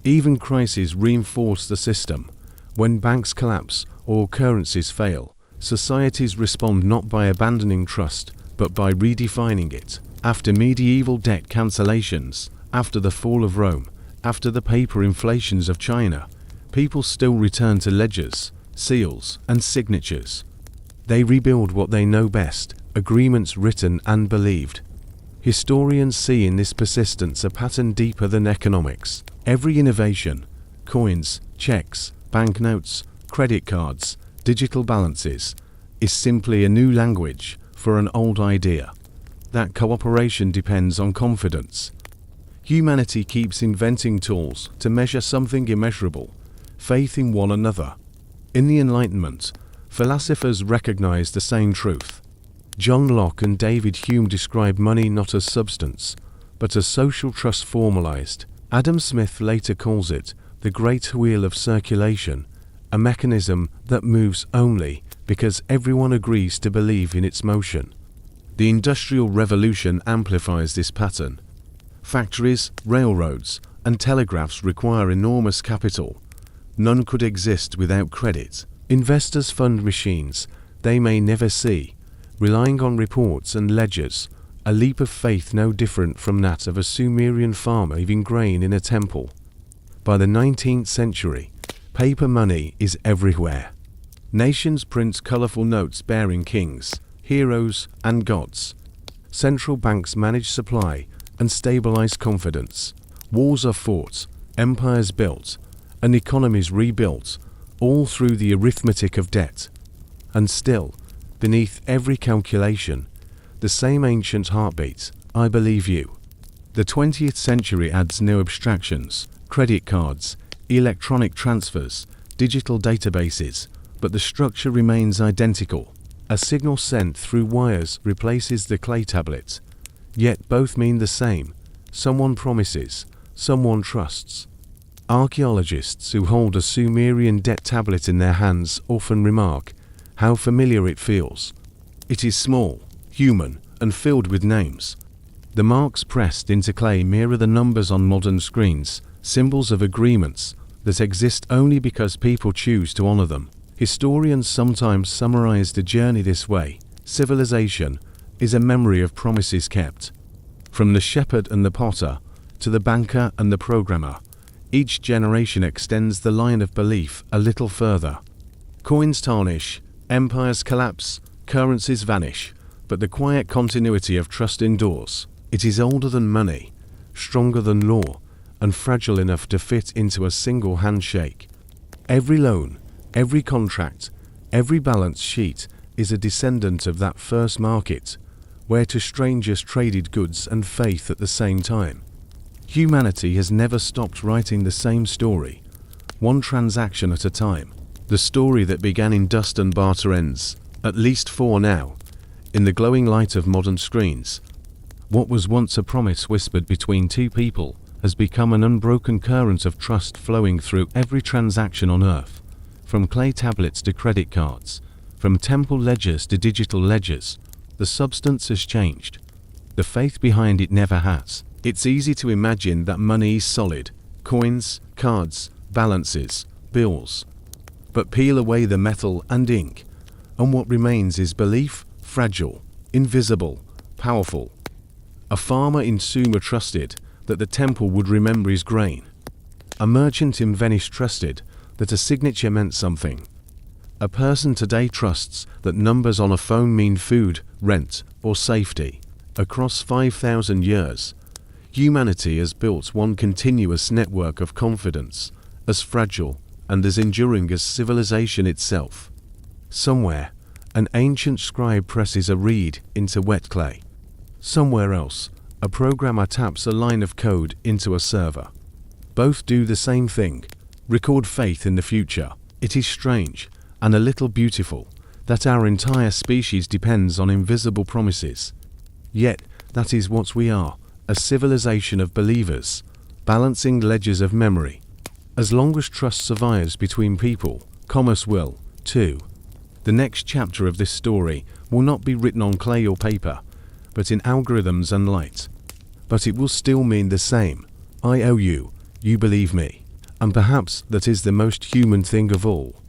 Even crises reinforce the system. When banks collapse or currencies fail, societies respond not by abandoning trust, but by redefining it. After medieval debt cancellations, after the fall of Rome, after the paper inflations of China, people still return to ledgers, seals, and signatures. They rebuild what they know best, agreements written and believed. Historians see in this persistence a pattern deeper than economics. Every innovation, coins, checks, banknotes, credit cards, digital balances, is simply a new language for an old idea. That cooperation depends on confidence. Humanity keeps inventing tools to measure something immeasurable, faith in one another. In the Enlightenment, philosophers recognized the same truth. John Locke and David Hume described money not as substance, but as social trust formalized. Adam Smith later calls it the great wheel of circulation, a mechanism that moves only because everyone agrees to believe in its motion. The Industrial Revolution amplifies this pattern. Factories, railroads, and telegraphs require enormous capital. None could exist without credit. Investors fund machines they may never see, relying on reports and ledgers, a leap of faith no different from that of a Sumerian farmer weaving grain in a temple. By the 19th century, paper money is everywhere. Nations print colorful notes bearing kings, heroes, and gods. Central banks manage supply and stabilize confidence. Wars are fought, empires built, and economies rebuilt, all through the arithmetic of debt. And still, beneath every calculation, the same ancient heartbeat, I believe you. The 20th century adds new abstractions, credit cards, electronic transfers, digital databases, but the structure remains identical. A signal sent through wires replaces the clay tablet. Yet both mean the same. Someone promises, someone trusts. Archaeologists who hold a Sumerian debt tablet in their hands often remark how familiar it feels. It is small, human, and filled with names. The marks pressed into clay mirror the numbers on modern screens, symbols of agreements that exist only because people choose to honor them. Historians sometimes summarize the journey this way: civilization is a memory of promises kept. From the shepherd and the potter to the banker and the programmer, each generation extends the line of belief a little further. Coins tarnish, empires collapse, currencies vanish, but the quiet continuity of trust endures. It is older than money, stronger than law, and fragile enough to fit into a single handshake. Every loan, every contract, every balance sheet is a descendant of that first market, where two strangers traded goods and faith at the same time. Humanity has never stopped writing the same story, one transaction at a time. The story that began in dust and barter ends, at least for now, in the glowing light of modern screens. What was once a promise whispered between two people has become an unbroken current of trust flowing through every transaction on Earth, from clay tablets to credit cards, from temple ledgers to digital ledgers. The substance has changed. The faith behind it never has. It's easy to imagine that money is solid: coins, cards, balances, bills. But peel away the metal and ink, and what remains is belief, fragile, invisible, powerful. A farmer in Sumer trusted that the temple would remember his grain. A merchant in Venice trusted that a signature meant something. A person today trusts that numbers on a phone mean food, rent, or safety. Across 5,000 years, humanity has built one continuous network of confidence, as fragile and as enduring as civilization itself. Somewhere, an ancient scribe presses a reed into wet clay. Somewhere else, a programmer taps a line of code into a server. Both do the same thing: record faith in the future. It is strange, and a little beautiful, that our entire species depends on invisible promises. Yet, that is what we are, a civilization of believers, balancing ledgers of memory. As long as trust survives between people, commerce will, too. The next chapter of this story will not be written on clay or paper, but in algorithms and light. But it will still mean the same. I owe you, you believe me. And perhaps that is the most human thing of all.